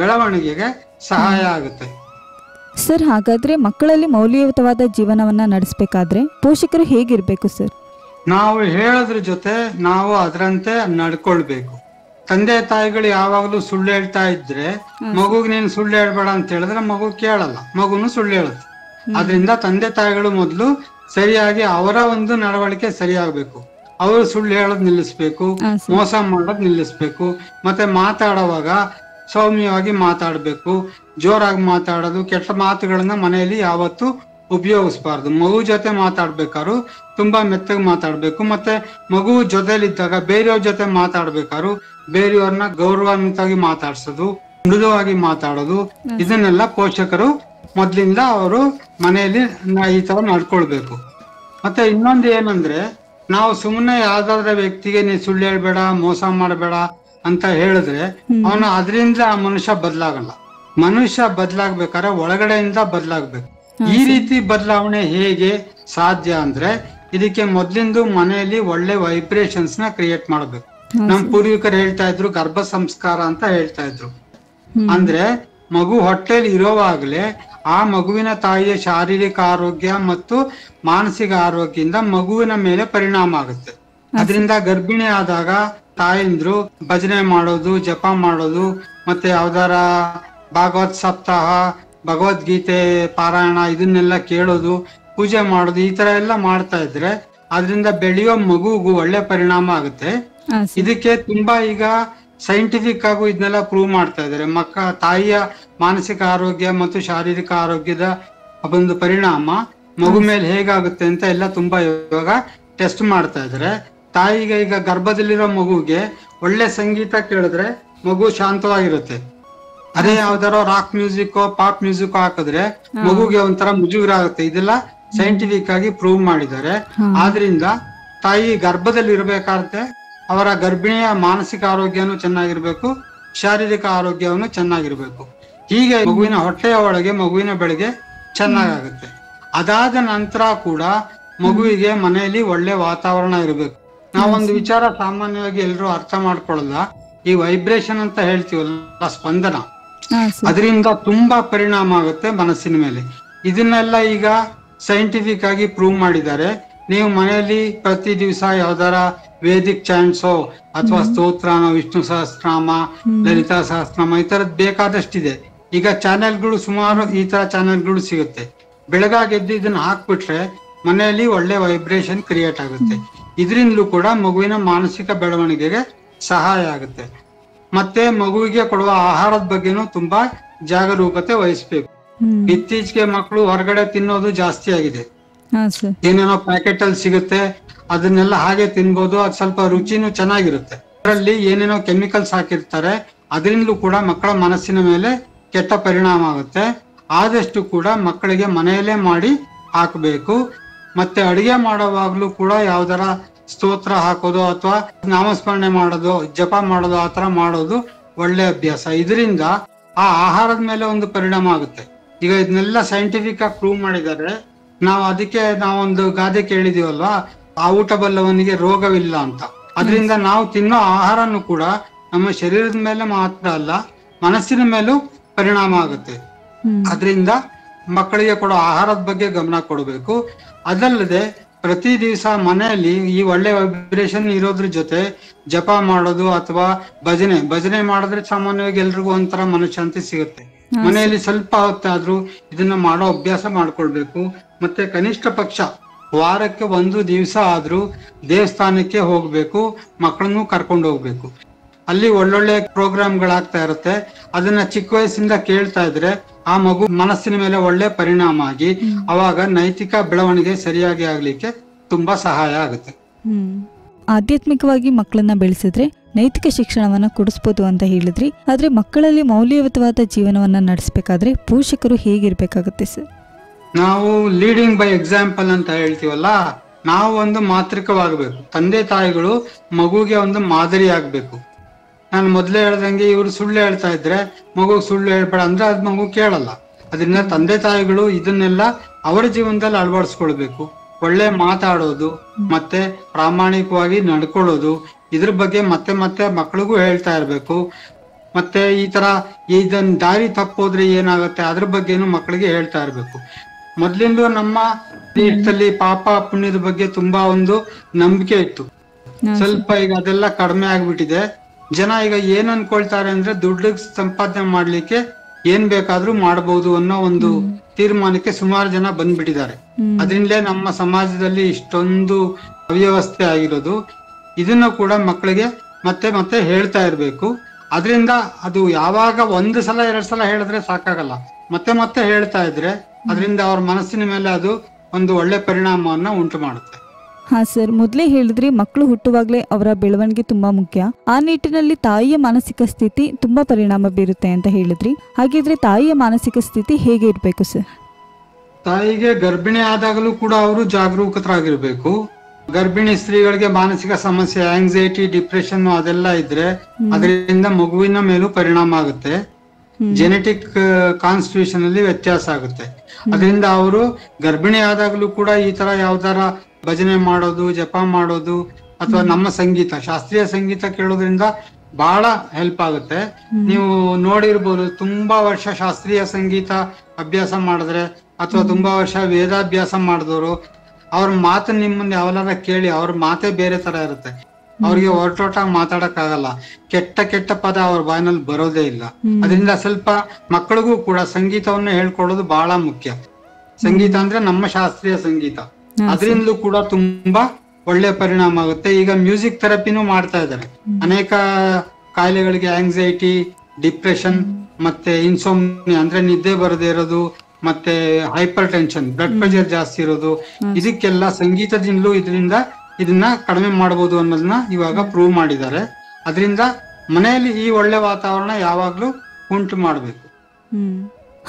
ಬೆಳವಣಿಗೆಗೆ ಸಹಾಯ ಆಗುತ್ತೆ. ಸರ್, ಹಾಗಾದ್ರೆ ಮಕ್ಕಳಲ್ಲಿ ಮೌಲ್ಯಯುತವಾದ ಜೀವನವನ್ನ ನಡೆಸಬೇಕಾದ್ರೆ ಪೋಷಕರು ಹೇಗಿರ್ಬೇಕು ಸರ್? ನಾವು ಹೇಳೋದ್ರ ಜೊತೆ ನಾವು ಅದರಂತೆ ನಡ್ಕೊಳ್ಬೇಕು. ತಂದೆ ತಾಯಿಗಳು ಯಾವಾಗ್ಲೂ ಸುಳ್ಳು ಹೇಳ್ತಾ ಇದ್ರೆ ಮಗುಗ್ ನೀನ್ ಸುಳ್ಳು ಹೇಳ್ಬೇಡ ಅಂತ ಹೇಳಿದ್ರೆ ಮಗು ಕೇಳಲ್ಲ, ಮಗುನು ಸುಳ್ಳು ಹೇಳುತ್ತೆ. ಅದರಿಂದ ತಂದೆ ತಾಯಿಗಳು ಮೊದಲು ಸರಿಯಾಗಿ ಅವರ ಒಂದು ನಡವಳಿಕೆ ಸರಿಯಾಗಬೇಕು. ಅವರು ಸುಳ್ಳು ಹೇಳೋದ್ ನಿಲ್ಲಿಸ್ಬೇಕು, ಮೋಸ ಮಾಡೋದ್ ನಿಲ್ಲಿಸ್ಬೇಕು. ಮತ್ತೆ ಮಾತಾಡುವಾಗ ಸೌಮ್ಯವಾಗಿ ಮಾತಾಡ್ಬೇಕು, ಜೋರಾಗಿ ಮಾತಾಡೋದು, ಕೆಟ್ಟ ಮಾತುಗಳನ್ನ ಮನೆಯಲ್ಲಿ ಯಾವತ್ತು ಉಪಯೋಗಿಸ್ಬಾರ್ದು. ಮಗು ಜೊತೆ ಮಾತಾಡ್ಬೇಕಾದ್ರು ತುಂಬಾ ಮೆತ್ತಗೆ ಮಾತಾಡ್ಬೇಕು. ಮತ್ತೆ ಮಗು ಜೊತೆಲಿದ್ದಾಗ ಬೇರೆಯವ್ರ ಜೊತೆ ಮಾತಾಡ್ಬೇಕಾದ್ರು ಬೇರೆಯವ್ರನ್ನ ಗೌರವಾನ್ವಿತವಾಗಿ ಮಾತಾಡ್ಸೋದು, ಮೃದುವಾಗಿ ಮಾತಾಡೋದು, ಇದನ್ನೆಲ್ಲ ಪೋಷಕರು ಮೊದ್ಲಿಂದ ಅವರು ಮನೆಯಲ್ಲಿ ಈ ತರ ನಡ್ಕೊಳ್ಬೇಕು. ಮತ್ತೆ ಇನ್ನೊಂದು ಏನಂದ್ರೆ, ನಾವು ಸುಮ್ಮನೆ ಯಾವ್ದಾದ್ರ ವ್ಯಕ್ತಿಗೆ ನೀ ಸುಳ್ಳು ಹೇಳ್ಬೇಡ, ಮೋಸ ಮಾಡಬೇಡ ಅಂತ ಹೇಳಿದ್ರೆ ಅವನು ಅದರಿಂದ ಆ ಮನುಷ್ಯ ಬದಲಾಗಲ್ಲ. ಮನುಷ್ಯ ಬದಲಾಗ್ಬೇಕಾದ್ರೆ ಒಳಗಡೆಯಿಂದ ಬದಲಾಗ್ಬೇಕು. ಈ ರೀತಿ ಬದಲಾವಣೆ ಹೇಗೆ ಸಾಧ್ಯ ಅಂದ್ರೆ, ಇದಕ್ಕೆ ಮೊದ್ಲಿಂದು ಮನೆಯಲ್ಲಿ ಒಳ್ಳೆ ವೈಬ್ರೇಷನ್ಸ್ ನ ಕ್ರಿಯೇಟ್ ಮಾಡ್ಬೇಕು. ನಮ್ ಪೂರ್ವಿಕರು ಹೇಳ್ತಾ ಇದ್ರು ಗರ್ಭ ಸಂಸ್ಕಾರ ಅಂತ ಹೇಳ್ತಾ ಇದ್ರು. ಅಂದ್ರೆ ಮಗು ಹೊಟ್ಟೆಲಿ ಇರೋವಾಗ್ಲೇ ಆ ಮಗುವಿನ ತಾಯಿಯ ಶಾರೀರಿಕ ಆರೋಗ್ಯ ಮತ್ತು ಮಾನಸಿಕ ಆರೋಗ್ಯದಿಂದ ಮಗುವಿನ ಮೇಲೆ ಪರಿಣಾಮ ಆಗುತ್ತೆ. ಅದರಿಂದ ಗರ್ಭಿಣಿ ಆದಾಗ ತಾಯಂದ್ರು ಭಜನೆ ಮಾಡೋದು, ಜಪ ಮಾಡೋದು, ಮತ್ತೆ ಯಾವ್ದಾರ ಭಾಗವತ್ ಸಪ್ತಾಹ, ಭಗವದ್ಗೀತೆ ಪಾರಾಯಣ ಇದನ್ನೆಲ್ಲ ಕೇಳೋದು, ಪೂಜೆ ಮಾಡೋದು, ಈ ತರ ಎಲ್ಲ ಮಾಡ್ತಾ ಇದ್ರೆ ಅದರಿಂದ ಬೆಳೆಯೋ ಮಗುಗೂ ಒಳ್ಳೆ ಪರಿಣಾಮ ಆಗುತ್ತೆ. ಇದಕ್ಕೆ ತುಂಬಾ ಈಗ ಸೈಂಟಿಫಿಕ್ ಆಗು ಇದನ್ನೆಲ್ಲ ಪ್ರೂವ್ ಮಾಡ್ತಾ ಇದಾರೆ. ತಾಯಿಯ ಮಾನಸಿಕ ಆರೋಗ್ಯ ಮತ್ತು ಶಾರೀರಿಕ ಆರೋಗ್ಯದ ಒಂದು ಪರಿಣಾಮ ಮಗು ಮೇಲೆ ಹೇಗಾಗುತ್ತೆ ಅಂತ ಎಲ್ಲ ತುಂಬಾ ಇವಾಗ ಟೆಸ್ಟ್ ಮಾಡ್ತಾ ಇದಾರೆ. ತಾಯಿಗೆ ಈಗ ಗರ್ಭದಲ್ಲಿರೋ ಮಗುಗೆ ಒಳ್ಳೆ ಸಂಗೀತ ಕೇಳಿದ್ರೆ ಮಗು ಶಾಂತವಾಗಿರುತ್ತೆ. ಅದೇ ಯಾವ್ದಾರೋ ರಾಕ್ ಮ್ಯೂಸಿಕ್, ಪಾಪ್ ಮ್ಯೂಸಿಕ್ ಹಾಕಿದ್ರೆ ಮಗುಗೆ ಒಂಥರ ಮುಜುಗರ ಆಗುತ್ತೆ. ಇದೆಲ್ಲ ಸೈಂಟಿಫಿಕ್ ಆಗಿ ಪ್ರೂವ್ ಮಾಡಿದ್ದಾರೆ. ಆದ್ರಿಂದ ತಾಯಿ ಗರ್ಭದಲ್ಲಿ ಇರ್ಬೇಕಾದ್ರೆ ಅವರ ಗರ್ಭಿಣಿಯ ಮಾನಸಿಕ ಆರೋಗ್ಯನೂ ಚೆನ್ನಾಗಿರ್ಬೇಕು, ಶಾರೀರಿಕ ಆರೋಗ್ಯವನ್ನು ಚೆನ್ನಾಗಿರ್ಬೇಕು. ಹೀಗೆ ಮಗುವಿನ ಹೊಟ್ಟೆಯ ಒಳಗೆ ಮಗುವಿನ ಬೆಳಗ್ಗೆ ಚೆನ್ನಾಗಾಗುತ್ತೆ. ಅದಾದ ನಂತರ ಕೂಡ ಮಗುವಿಗೆ ಮನೆಯಲ್ಲಿ ಒಳ್ಳೆ ವಾತಾವರಣ ಇರಬೇಕು. ನಾವೊಂದು ವಿಚಾರ ಸಾಮಾನ್ಯವಾಗಿ ಎಲ್ಲರೂ ಅರ್ಥ ಮಾಡ್ಕೊಳ್ಳಲ್ಲ. ಈ ವೈಬ್ರೇಷನ್ ಅಂತ ಹೇಳ್ತೀವಲ್ಲ, ಸ್ಪಂದನ, ಅದರಿಂದ ತುಂಬಾ ಪರಿಣಾಮ ಆಗುತ್ತೆ ಮನಸ್ಸಿನ ಮೇಲೆ. ಇದನ್ನೆಲ್ಲ ಈಗ ಸೈಂಟಿಫಿಕ್ ಆಗಿ ಪ್ರೂವ್ ಮಾಡಿದ್ದಾರೆ. ನೀವು ಮನೆಯಲ್ಲಿ ಪ್ರತಿ ದಿವಸ ಯಾವ್ದಾರ ವೇದಿಕ್ ಚಾಂಟ್ಸೋ ಅಥವಾ ಸ್ತೋತ್ರನೋ, ವಿಷ್ಣು ಸಹಸ್ರನಾಮ, ಲಲಿತಾ ಸಹಸ್ರನಾಮ, ಈ ತರದ್ ಬೇಕಾದಷ್ಟಿದೆ. ಈಗ ಚಾನೆಲ್ಗಳು ಸುಮಾರು ಈ ತರ ಚಾನೆಲ್ಗಳು ಸಿಗುತ್ತೆ. ಬೆಳಗಾಗಿ ಎದ್ದು ಇದನ್ನ ಹಾಕ್ಬಿಟ್ರೆ ಮನೆಯಲ್ಲಿ ಒಳ್ಳೆ ವೈಬ್ರೇಷನ್ ಕ್ರಿಯೇಟ್ ಆಗುತ್ತೆ. ಇದರಿಂದಲೂ ಕೂಡ ಮಗುವಿನ ಮಾನಸಿಕ ಬೆಳವಣಿಗೆಗೆ ಸಹಾಯ ಆಗುತ್ತೆ. ಮತ್ತೆ ಮಗುವಿಗೆ ಕೊಡುವ ಆಹಾರದ ಬಗ್ಗೆನೂ ತುಂಬಾ ಜಾಗರೂಕತೆ ವಹಿಸ್ಬೇಕು. ಇತ್ತೀಚೆಗೆ ಮಕ್ಕಳು ಹೊರಗಡೆ ತಿನ್ನೋದು ಜಾಸ್ತಿ ಆಗಿದೆ. ಏನೇನೋ ಪ್ಯಾಕೆಟ್ ಅಲ್ಲಿ ಸಿಗುತ್ತೆ, ಅದನ್ನೆಲ್ಲ ಹಾಗೆ ತಿನ್ಬೋದು. ಅದು ಸ್ವಲ್ಪ ರುಚಿನೂ ಚೆನ್ನಾಗಿರುತ್ತೆ. ಅದರಲ್ಲಿ ಏನೇನೋ ಕೆಮಿಕಲ್ಸ್ ಹಾಕಿರ್ತಾರೆ. ಅದರಿಂದಲೂ ಕೂಡ ಮಕ್ಕಳ ಮನಸ್ಸಿನ ಮೇಲೆ ಕೆಟ್ಟ ಪರಿಣಾಮ ಆಗುತ್ತೆ. ಆದಷ್ಟು ಕೂಡ ಮಕ್ಕಳಿಗೆ ಮನೆಯಲ್ಲೇ ಮಾಡಿ ಹಾಕಬೇಕು. ಮತ್ತೆ ಅಡಿಗೆ ಮಾಡುವಾಗ್ಲೂ ಕೂಡ ಯಾವ್ದಾರ ಸ್ತೋತ್ರ ಹಾಕೋದು ಅಥವಾ ನಾಮಸ್ಮರಣೆ ಮಾಡೋದು, ಜಪ ಮಾಡೋದು, ಆತರ ಮಾಡೋದು ಒಳ್ಳೆ ಅಭ್ಯಾಸ. ಇದರಿಂದ ಆ ಆಹಾರದ ಮೇಲೆ ಒಂದು ಪರಿಣಾಮ ಆಗುತ್ತೆ. ಈಗ ಇದನ್ನೆಲ್ಲ ಸೈಂಟಿಫಿಕ್ ಆಗಿ ಪ್ರೂವ್ ಮಾಡಿದ್ದಾರೆ. ಅದಕ್ಕೆ ನಾವೊಂದು ಗಾದೆ ಕೇಳಿದೀವಲ್ವಾ, ಆ ಊಟ ಬಲ್ಲವನಿಗೆ ರೋಗವಿಲ್ಲ ಅಂತ. ಅದರಿಂದ ನಾವು ತಿನ್ನೋ ಆಹಾರನು ಕೂಡ ನಮ್ಮ ಶರೀರದ ಮೇಲೆ ಮಾತ್ರ ಅಲ್ಲ, ಮನಸ್ಸಿನ ಮೇಲೂ ಪರಿಣಾಮ ಆಗುತ್ತೆ. ಅದರಿಂದ ಮಕ್ಕಳಿಗೆ ಕೊಡೋ ಆಹಾರದ ಬಗ್ಗೆ ಗಮನ ಕೊಡಬೇಕು. ಅದಲ್ಲದೆ ಪ್ರತಿ ದಿವಸ ಮನೆಯಲ್ಲಿ ಈ ಒಳ್ಳೆ ವೈಬ್ರೇಷನ್ ಇರೋದ್ರ ಜೊತೆ ಜಪ ಮಾಡೋದು ಅಥವಾ ಭಜನೆ ಮಾಡಿದ್ರೆ ಸಾಮಾನ್ಯವಾಗಿ ಎಲ್ರಿಗೂ ಒಂಥರ ಮನಃಶಾಂತಿ ಸಿಗುತ್ತೆ. ಮನೆಯಲ್ಲಿ ಸ್ವಲ್ಪ ಹೊತ್ತಾದ್ರೂ ಇದನ್ನ ಮಾಡೋ ಅಭ್ಯಾಸ ಮಾಡ್ಕೊಳ್ಬೇಕು. ಮತ್ತೆ ಕನಿಷ್ಠ ಪಕ್ಷ ವಾರಕ್ಕೆ ಒಂದು ದಿವಸ ಆದ್ರೂ ದೇವಸ್ಥಾನಕ್ಕೆ ಹೋಗ್ಬೇಕು, ಮಕ್ಕಳನ್ನು ಕರ್ಕೊಂಡು ಹೋಗ್ಬೇಕು. ಅಲ್ಲಿ ಒಳ್ಳೊಳ್ಳೆ ಪ್ರೋಗ್ರಾಮ್ಗಳಾಗ್ತಾ ಇರುತ್ತೆ. ಅದನ್ನ ಚಿಕ್ಕ ವಯಸ್ಸಿಂದ ಕೇಳ್ತಾ ಇದ್ರೆ ಆ ಮಗು ಮನಸ್ಸಿನ ಮೇಲೆ ಒಳ್ಳೆ ಪರಿಣಾಮ ಆಗಿ ಅವಾಗ ನೈತಿಕ ಬೆಳವಣಿಗೆ ಸರಿಯಾಗಿ ಆಗ್ಲಿಕ್ಕೆ ತುಂಬಾ ಸಹಾಯ ಆಗುತ್ತೆ. ಆಧ್ಯಾತ್ಮಿಕವಾಗಿ ಮಕ್ಕಳನ್ನ ಬೆಳೆಸಿದ್ರೆ ನೈತಿಕ ಶಿಕ್ಷಣವನ್ನ ಕೊಡಿಸ್ಬೋದು ಅಂತ ಹೇಳಿದ್ರಿ. ಆದ್ರೆ ಮಕ್ಕಳಲ್ಲಿ ಮೌಲ್ಯಯುತವಾದ ಜೀವನವನ್ನ ನಡೆಸಬೇಕಾದ್ರೆ ಪೋಷಕರು ಹೇಗಿರ್ಬೇಕಾಗುತ್ತೆ ಸರ್? ನಾವು ಲೀಡಿಂಗ್ ಬೈ ಎಕ್ಸಾಂಪಲ್ ಅಂತ ಹೇಳ್ತೀವಲ್ಲ, ನಾವು ಒಂದು ಮಾತೃಕವಾಗಬೇಕು. ತಂದೆ ತಾಯಿಗಳು ಮಗುಗೆ ಒಂದು ಮಾದರಿ ಆಗ್ಬೇಕು. ನಾನು ಮೊದ್ಲೇ ಹೇಳ್ದಂಗೆ ಇವ್ರು ಸುಳ್ಳು ಹೇಳ್ತಾ ಇದ್ರೆ ಮಗು ಸುಳ್ಳು ಹೇಳ್ಬೇಡ ಅಂದ್ರೆ ಅದ್ ಮಗು ಕೇಳಲ್ಲ. ಅದರಿಂದ ತಂದೆ ತಾಯಿಗಳು ಇದನ್ನೆಲ್ಲ ಅವರ ಜೀವನದಲ್ಲಿ ಅಳವಡಿಸ್ಕೊಳ್ಬೇಕು. ಒಳ್ಳೆ ಮಾತಾಡೋದು ಮತ್ತೆ ಪ್ರಾಮಾಣಿಕವಾಗಿ ನಡ್ಕೊಳ್ಳೋದು, ಇದ್ರ ಬಗ್ಗೆ ಮತ್ತೆ ಮತ್ತೆ ಮಕ್ಕಳಿಗೂ ಹೇಳ್ತಾ ಇರ್ಬೇಕು. ಮತ್ತೆ ಈ ತರ ಇದನ್ ದಾರಿ ತಪ್ಪೋದ್ರೆ ಏನಾಗುತ್ತೆ ಅದ್ರ ಬಗ್ಗೆನು ಮಕ್ಕಳಿಗೆ ಹೇಳ್ತಾ ಇರ್ಬೇಕು. ಮೊದ್ಲಿಂದ ನಮ್ಮ ದೇಶದಲ್ಲಿ ಪಾಪ ಪುಣ್ಯದ ಬಗ್ಗೆ ತುಂಬಾ ಒಂದು ನಂಬಿಕೆ ಇತ್ತು. ಸ್ವಲ್ಪ ಈಗ ಅದೆಲ್ಲ ಕಡಿಮೆ ಆಗ್ಬಿಟ್ಟಿದೆ. ಜನ ಈಗ ಏನ್ ಅನ್ಕೊಳ್ತಾರೆ ಅಂದ್ರೆ ದುಡ್ಡು ಸಂಪಾದನೆ ಮಾಡ್ಲಿಕ್ಕೆ ಏನ್ ಬೇಕಾದ್ರೂ ಮಾಡಬಹುದು ಅನ್ನೋ ಒಂದು ತೀರ್ಮಾನಕ್ಕೆ ಸುಮಾರು ಜನ ಬಂದ್ಬಿಟ್ಟಿದ್ದಾರೆ. ಅದರಿಂದಲೇ ನಮ್ಮ ಸಮಾಜದಲ್ಲಿ ಇಷ್ಟೊಂದು ಅವ್ಯವಸ್ಥೆ ಆಗಿರೋದು. ಇದನ್ನು ಕೂಡ ಮಕ್ಕಳಿಗೆ ಮತ್ತೆ ಮತ್ತೆ ಹೇಳ್ತಾ ಇರ್ಬೇಕು. ಅದರಿಂದ ಅದು ಯಾವಾಗ 1 ಸಲ 2 ಸಲ ಹೇಳಿದ್ರೆ ಸಾಕಾಗಲ್ಲ, ಮತ್ತೆ ಮತ್ತೆ ಹೇಳ್ತಾ ಇದ್ರೆ ಅದರಿಂದ ಅವ್ರ ಮನಸ್ಸಿನ ಮೇಲೆ ಅದು ಒಂದು ಒಳ್ಳೆ ಪರಿಣಾಮವನ್ನ ಉಂಟು ಮಾಡುತ್ತೆ. ಹಾ ಸರ್, ಮೊದಲೇ ಹೇಳಿದ್ರಿ ಮಕ್ಕಳು ಹುಟ್ಟುವಾಗಲೇ ಅವರ ಬೆಳವಣಿಗೆ ತುಂಬಾ ಮುಖ್ಯ. ಆ ನಿಟ್ಟಿನಲ್ಲಿ ತಾಯಿಯ ಮಾನಸಿಕ ಸ್ಥಿತಿ ತುಂಬಾ ಪರಿಣಾಮ ಬೀರುತ್ತೆ ಅಂತ ಹೇಳಿದ್ರಿ. ಹಾಗಿದ್ರೆ ತಾಯಿಯ ಮಾನಸಿಕ ಸ್ಥಿತಿ ಹೇಗೆ ಇರಬೇಕು ಸರ್? ತಾಯಿಗೆ ಗರ್ಭಿಣಿ ಆದಾಗಲೂ ಕೂಡ ಅವರು ಜಾಗರೂಕರಾಗಿರ್ಬೇಕು. ಗರ್ಭಿಣಿ ಸ್ತ್ರೀಗಳಿಗೆ ಮಾನಸಿಕ ಸಮಸ್ಯೆ, ಆಂಗ್ಸೈಟಿ, ಡಿಪ್ರೆಷನ್ ಅದೆಲ್ಲ ಇದ್ರೆ ಅದರಿಂದ ಮಗುವಿನ ಮೇಲೂ ಪರಿಣಾಮ ಆಗುತ್ತೆ. ಜೆನೆಟಿಕ್ ಕಾನ್ಸ್ಟಿಟ್ಯೂಷನ್ ಅಲ್ಲಿ ವ್ಯತ್ಯಾಸ ಆಗುತ್ತೆ. ಅದರಿಂದ ಅವರು ಗರ್ಭಿಣಿ ಆದಾಗಲೂ ಕೂಡ ಈ ತರ ಯಾವ್ದಾರ ಭಜನೆ ಮಾಡೋದು, ಜಪ ಮಾಡೋದು, ಅಥವಾ ನಮ್ಮ ಸಂಗೀತ, ಶಾಸ್ತ್ರೀಯ ಸಂಗೀತ ಕೇಳೋದ್ರಿಂದ ಬಹಳ ಹೆಲ್ಪ್ ಆಗುತ್ತೆ. ನೀವು ನೋಡಿರ್ಬೋದು, ತುಂಬಾ ವರ್ಷ ಶಾಸ್ತ್ರೀಯ ಸಂಗೀತ ಅಭ್ಯಾಸ ಮಾಡಿದ್ರೆ ಅಥವಾ ತುಂಬಾ ವರ್ಷ ವೇದಾಭ್ಯಾಸ ಮಾಡಿದವರು ಅವ್ರ ಮಾತು ನಿಮ್ಮನ್ನ ಯಾವಲಾರ ಕೇಳಿ ಅವ್ರ ಮಾತೇ ಬೇರೆ ತರ ಇರುತ್ತೆ. ಅವ್ರಿಗೆ ಹೊರಟೋಟಾಗಿ ಮಾತಾಡಕ್ ಆಗಲ್ಲ, ಕೆಟ್ಟ ಕೆಟ್ಟ ಪದ ಅವ್ರ ಬಾಯಿನಲ್ಲಿ ಬರೋದೇ ಇಲ್ಲ. ಅದರಿಂದ ಸ್ವಲ್ಪ ಮಕ್ಕಳಿಗೂ ಕೂಡ ಸಂಗೀತವನ್ನ ಹೇಳ್ಕೊಡೋದು ಬಹಳ ಮುಖ್ಯ. ಸಂಗೀತ ಅಂದ್ರೆ ನಮ್ಮ ಶಾಸ್ತ್ರೀಯ ಸಂಗೀತ, ಅದರಿಂದಲೂ ಕೂಡ ತುಂಬಾ ಒಳ್ಳೆ ಪರಿಣಾಮ ಆಗುತ್ತೆ. ಈಗ ಮ್ಯೂಸಿಕ್ ಥೆರಪಿನೂ ಮಾಡ್ತಾ ಇದ್ದಾರೆ. ಅನೇಕ ಕಾಯಿಲೆಗಳಿಗೆ, ಆಂಗ್ಸೈಟಿ, ಡಿಪ್ರೆಷನ್, ಮತ್ತೆ ಇನ್ಸೋಮ್ನಿಯಾ ಅಂದ್ರೆ ನಿದ್ದೆ ಬರದೇ ಇರೋದು, ಮತ್ತೆ ಹೈಪರ್ ಟೆನ್ಷನ್, ಬ್ಲಡ್ ಪ್ರೆಷರ್ ಜಾಸ್ತಿ ಇರೋದು, ಇದಕ್ಕೆಲ್ಲ ಸಂಗೀತದಿಂದಲೂ ಇದನ್ನ ಕಡಿಮೆ ಮಾಡಬಹುದು ಅನ್ನೋದನ್ನ ಇವಾಗ ಪ್ರೂವ್ ಮಾಡಿದ್ದಾರೆ. ಅದರಿಂದ ಮನೆಯಲ್ಲಿ ಈ ಒಳ್ಳೆ ವಾತಾವರಣ ಯಾವಾಗ್ಲೂ ಉಂಟು ಮಾಡಬೇಕು.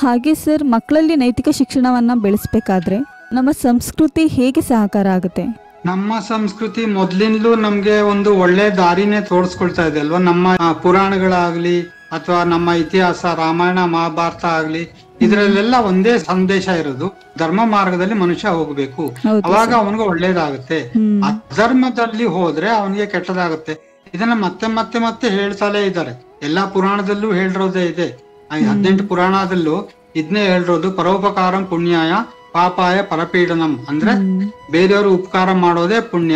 ಹಾಗೆ ಸರ್, ಮಕ್ಕಳಲ್ಲಿ ನೈತಿಕ ಶಿಕ್ಷಣವನ್ನ ಬೆಳೆಸಬೇಕಾದ್ರೆ ನಮ್ಮ ಸಂಸ್ಕೃತಿ ಹೇಗೆ ಸಹಕಾರ ಆಗುತ್ತೆ? ನಮ್ಮ ಸಂಸ್ಕೃತಿ ಮೊದ್ಲಿಂದಲೂ ನಮ್ಗೆ ಒಂದು ಒಳ್ಳೆ ದಾರಿನೇ ತೋರಿಸ್ಕೊಳ್ತಾ ಇದೆ ಅಲ್ವಾ. ನಮ್ಮ ಪುರಾಣಗಳಾಗ್ಲಿ ಅಥವಾ ನಮ್ಮ ಇತಿಹಾಸ, ರಾಮಾಯಣ ಮಹಾಭಾರತ ಆಗ್ಲಿ, ಇದರಲ್ಲೆಲ್ಲ ಒಂದೇ ಸಂದೇಶ ಇರೋದು, ಧರ್ಮ ಮಾರ್ಗದಲ್ಲಿ ಮನುಷ್ಯ ಹೋಗ್ಬೇಕು, ಅವಾಗ ಅವನಿಗೆ ಒಳ್ಳೇದಾಗುತ್ತೆ. ಅಧರ್ಮದಲ್ಲಿ ಹೋದ್ರೆ ಅವನಿಗೆ ಕೆಟ್ಟದಾಗುತ್ತೆ. ಇದನ್ನ ಮತ್ತೆ ಮತ್ತೆ ಮತ್ತೆ ಹೇಳ್ತಾಲೇ ಇದ್ದಾರೆ. ಎಲ್ಲಾ ಪುರಾಣದಲ್ಲೂ ಹೇಳಿರೋದೇ ಇದೆ. 18 ಪುರಾಣದಲ್ಲೂ ಇದನ್ನೇ ಹೇಳಿರೋದು, ಪರೋಪಕಾರಂ ಪುಣ್ಯಾಯ ಪಾಪಾಯ ಪರಪೀಡನಂ. ಅಂದ್ರೆ ಬೇರೆಯವರು ಉಪಕಾರ ಮಾಡೋದೇ ಪುಣ್ಯ,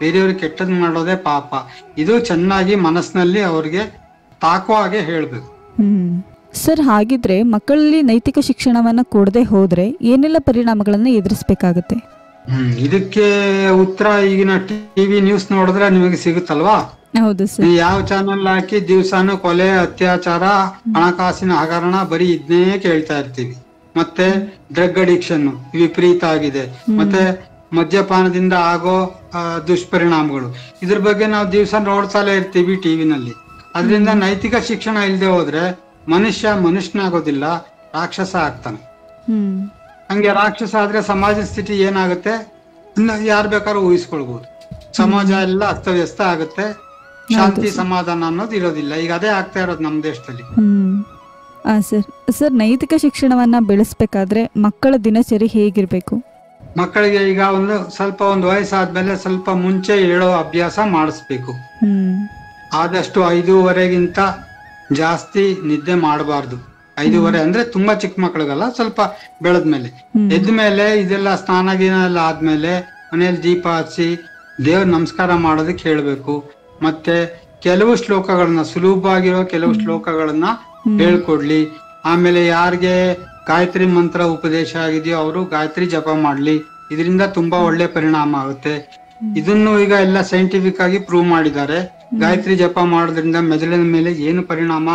ಬೇರೆಯವ್ರಿಗೆ ಕೆಟ್ಟದ್ ಮಾಡೋದೇ ಪಾಪ. ಇದು ಚೆನ್ನಾಗಿ ಮನಸ್ಸಿನಲ್ಲಿ ಅವ್ರಿಗೆ ತಾಕುವ ಹಾಗೆ ಹೇಳ್ಬೇಕು. ಸರ್, ಹಾಗಿದ್ರೆ ಮಕ್ಕಳಲ್ಲಿ ನೈತಿಕ ಶಿಕ್ಷಣವನ್ನ ಕೊಡದೆ ಹೋದ್ರೆ ಏನೆಲ್ಲ ಪರಿಣಾಮಗಳನ್ನ ಎದುರಿಸಬೇಕಾಗುತ್ತೆ? ಇದಕ್ಕೆ ಉತ್ತರ ಈಗಿನ ಟಿವಿ ನ್ಯೂಸ್ ನೋಡಿದ್ರೆ ನಿಮಗೆ ಸಿಗುತ್ತಲ್ವಾ. ಹೌದು ಸರ್. ಯಾವ ಚಾನಲ್ ಹಾಕಿ ದಿವ್ಸಾನು ಕೊಲೆ, ಅತ್ಯಾಚಾರ, ಹಣಕಾಸಿನ ಹಗರಣ, ಬರೀ ಇದನ್ನೇ ಕೇಳ್ತಾ ಇರ್ತೀವಿ. ಮತ್ತೆ ಡ್ರಗ್ ಅಡಿಕ್ಷನ್ ವಿಪರೀತ ಆಗಿದೆ, ಮತ್ತೆ ಮದ್ಯಪಾನದಿಂದ ಆಗೋ ದುಷ್ಪರಿಣಾಮಗಳು, ಇದ್ರ ಬಗ್ಗೆ ನಾವು ದಿವಸ ನೋಡ್ತಾಲೇ ಇರ್ತೀವಿ ಟಿವಿನಲ್ಲಿ. ಅದರಿಂದ ನೈತಿಕ ಶಿಕ್ಷಣ ಇಲ್ಲದೆ ಹೋದ್ರೆ ಮನುಷ್ಯನಾಗೋದಿಲ್ಲ, ರಾಕ್ಷಸ ಆಗ್ತಾನೆ. ಹಂಗೆ ರಾಕ್ಷಸ ಆದ್ರೆ ಸಮಾಜ ಸ್ಥಿತಿ ಏನಾಗುತ್ತೆ ಯಾರು ಬೇಕಾದ್ರೂ ಊಹಿಸ್ಕೊಳ್ಬಹುದು. ಸಮಾಜ ಎಲ್ಲ ಅಸ್ತವ್ಯಸ್ತ ಆಗುತ್ತೆ, ಶಾಂತಿ ಸಮಾಧಾನ ಅನ್ನೋದು ಇರೋದಿಲ್ಲ. ಈಗ ಅದೇ ಆಗ್ತಾ ಇರೋದು ನಮ್ಮ ದೇಶದಲ್ಲಿ. ಸರ್, ನೈತಿಕ ಶಿಕ್ಷಣವನ್ನ ಬೆಳೆಸಬೇಕಾದ್ರೆ ಮಕ್ಕಳ ದಿನಚರಿ ಹೇಗಿರ್ಬೇಕು? ಮಕ್ಕಳಿಗೆ ಈಗ ಒಂದು ವಯಸ್ಸಾದ್ಮೇಲೆ ಸ್ವಲ್ಪ ಮುಂಚೆ ಹೇಳೋ ಅಭ್ಯಾಸ ಮಾಡಿಸ್ಬೇಕು. ಆದಷ್ಟು 5:15ಗಿಂತ ಜಾಸ್ತಿ ನಿದ್ದೆ ಮಾಡಬಾರ್ದು. 5:15 ಅಂದ್ರೆ ತುಂಬಾ ಚಿಕ್ಕ ಮಕ್ಕಳಿಗಲ್ಲ, ಸ್ವಲ್ಪ ಬೆಳೆದ್ಮೇಲೆ. ಎದ್ಮೇಲೆ ಇದೆಲ್ಲ ಸ್ನಾನ ಗೀನ ಎಲ್ಲ ಆದ್ಮೇಲೆ ಮನೆಯಲ್ಲಿ ದೀಪ ಹಚ್ಚಿ ದೇವ್ರ ನಮಸ್ಕಾರ ಮಾಡೋದಕ್ಕೆ ಹೇಳ್ಬೇಕು. ಮತ್ತೆ ಕೆಲವು ಶ್ಲೋಕಗಳನ್ನ, ಸುಲಭವಾಗಿರೋ ಕೆಲವು ಶ್ಲೋಕಗಳನ್ನ ಹೇಳ್ಕೊಡ್ಲಿ. ಆಮೇಲೆ ಯಾರಿಗೆ ಗಾಯತ್ರಿ ಮಂತ್ರ ಉಪದೇಶ ಆಗಿದೆಯೋ ಅವರು ಗಾಯತ್ರಿ ಜಪ ಮಾಡ್ಲಿ. ಇದರಿಂದ ತುಂಬಾ ಒಳ್ಳೆ ಪರಿಣಾಮ ಆಗುತ್ತೆ. ಇದನ್ನು ಈಗ ಎಲ್ಲ ಸೈಂಟಿಫಿಕ್ ಆಗಿ ಪ್ರೂವ್ ಮಾಡಿದ್ದಾರೆ. ಗಾಯತ್ರಿ ಜಪ ಮಾಡೋದ್ರಿಂದ ಮೆದುಳಿನ ಮೇಲೆ ಏನು ಪರಿಣಾಮ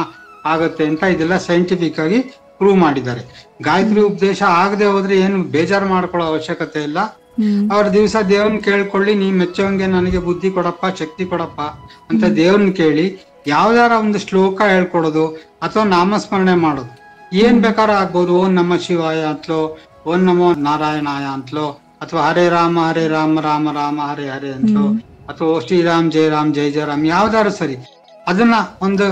ಆಗತ್ತೆ ಅಂತ ಇದೆಲ್ಲ ಸೈಂಟಿಫಿಕ್ ಆಗಿ ಪ್ರೂವ್ ಮಾಡಿದ್ದಾರೆ. ಗಾಯತ್ರಿ ಉಪದೇಶ ಆಗದೆ ಹೋದ್ರೆ ಏನು ಬೇಜಾರು ಮಾಡ್ಕೊಳ್ಳೋ ಅವಶ್ಯಕತೆ ಇಲ್ಲ. ಅವ್ರ ದಿವಸ ದೇವ್ರನ್ನ ಕೇಳ್ಕೊಳ್ಳಿ, ನೀ ಮೆಚ್ಚೋಂಗೆ ನನಗೆ ಬುದ್ಧಿ ಕೊಡಪ್ಪ, ಶಕ್ತಿ ಕೊಡಪ್ಪ ಅಂತ ದೇವ್ರನ್ನ ಕೇಳಿ ಯಾವ್ದಾರ ಒಂದು ಶ್ಲೋಕ ಹೇಳ್ಕೊಡೋದು ಅಥವಾ ನಾಮಸ್ಮರಣೆ ಮಾಡೋದು. ಏನ್ ಬೇಕಾದ್ರೂ ಆಗ್ಬೋದು. ಓಂ ನಮ ಶಿವಾಯ ಅಂತಲೋ, ಓಂ ನಮೋ ನಾರಾಯಣಾಯ ಅಂತಲೋ, ಅಥವಾ ಹರೇ ರಾಮ ರಾಮ ರಾಮ ಹರೇ ಹರೇ ಅಂತಲೋ, ಅಥವಾ ಶ್ರೀರಾಮ್ ಜಯ ರಾಮ್ ಜಯ ಜಯ ರಾಮ್, ಯಾವ್ದಾದ್ರು ಸರಿ. ಅದನ್ನ ಒಂದು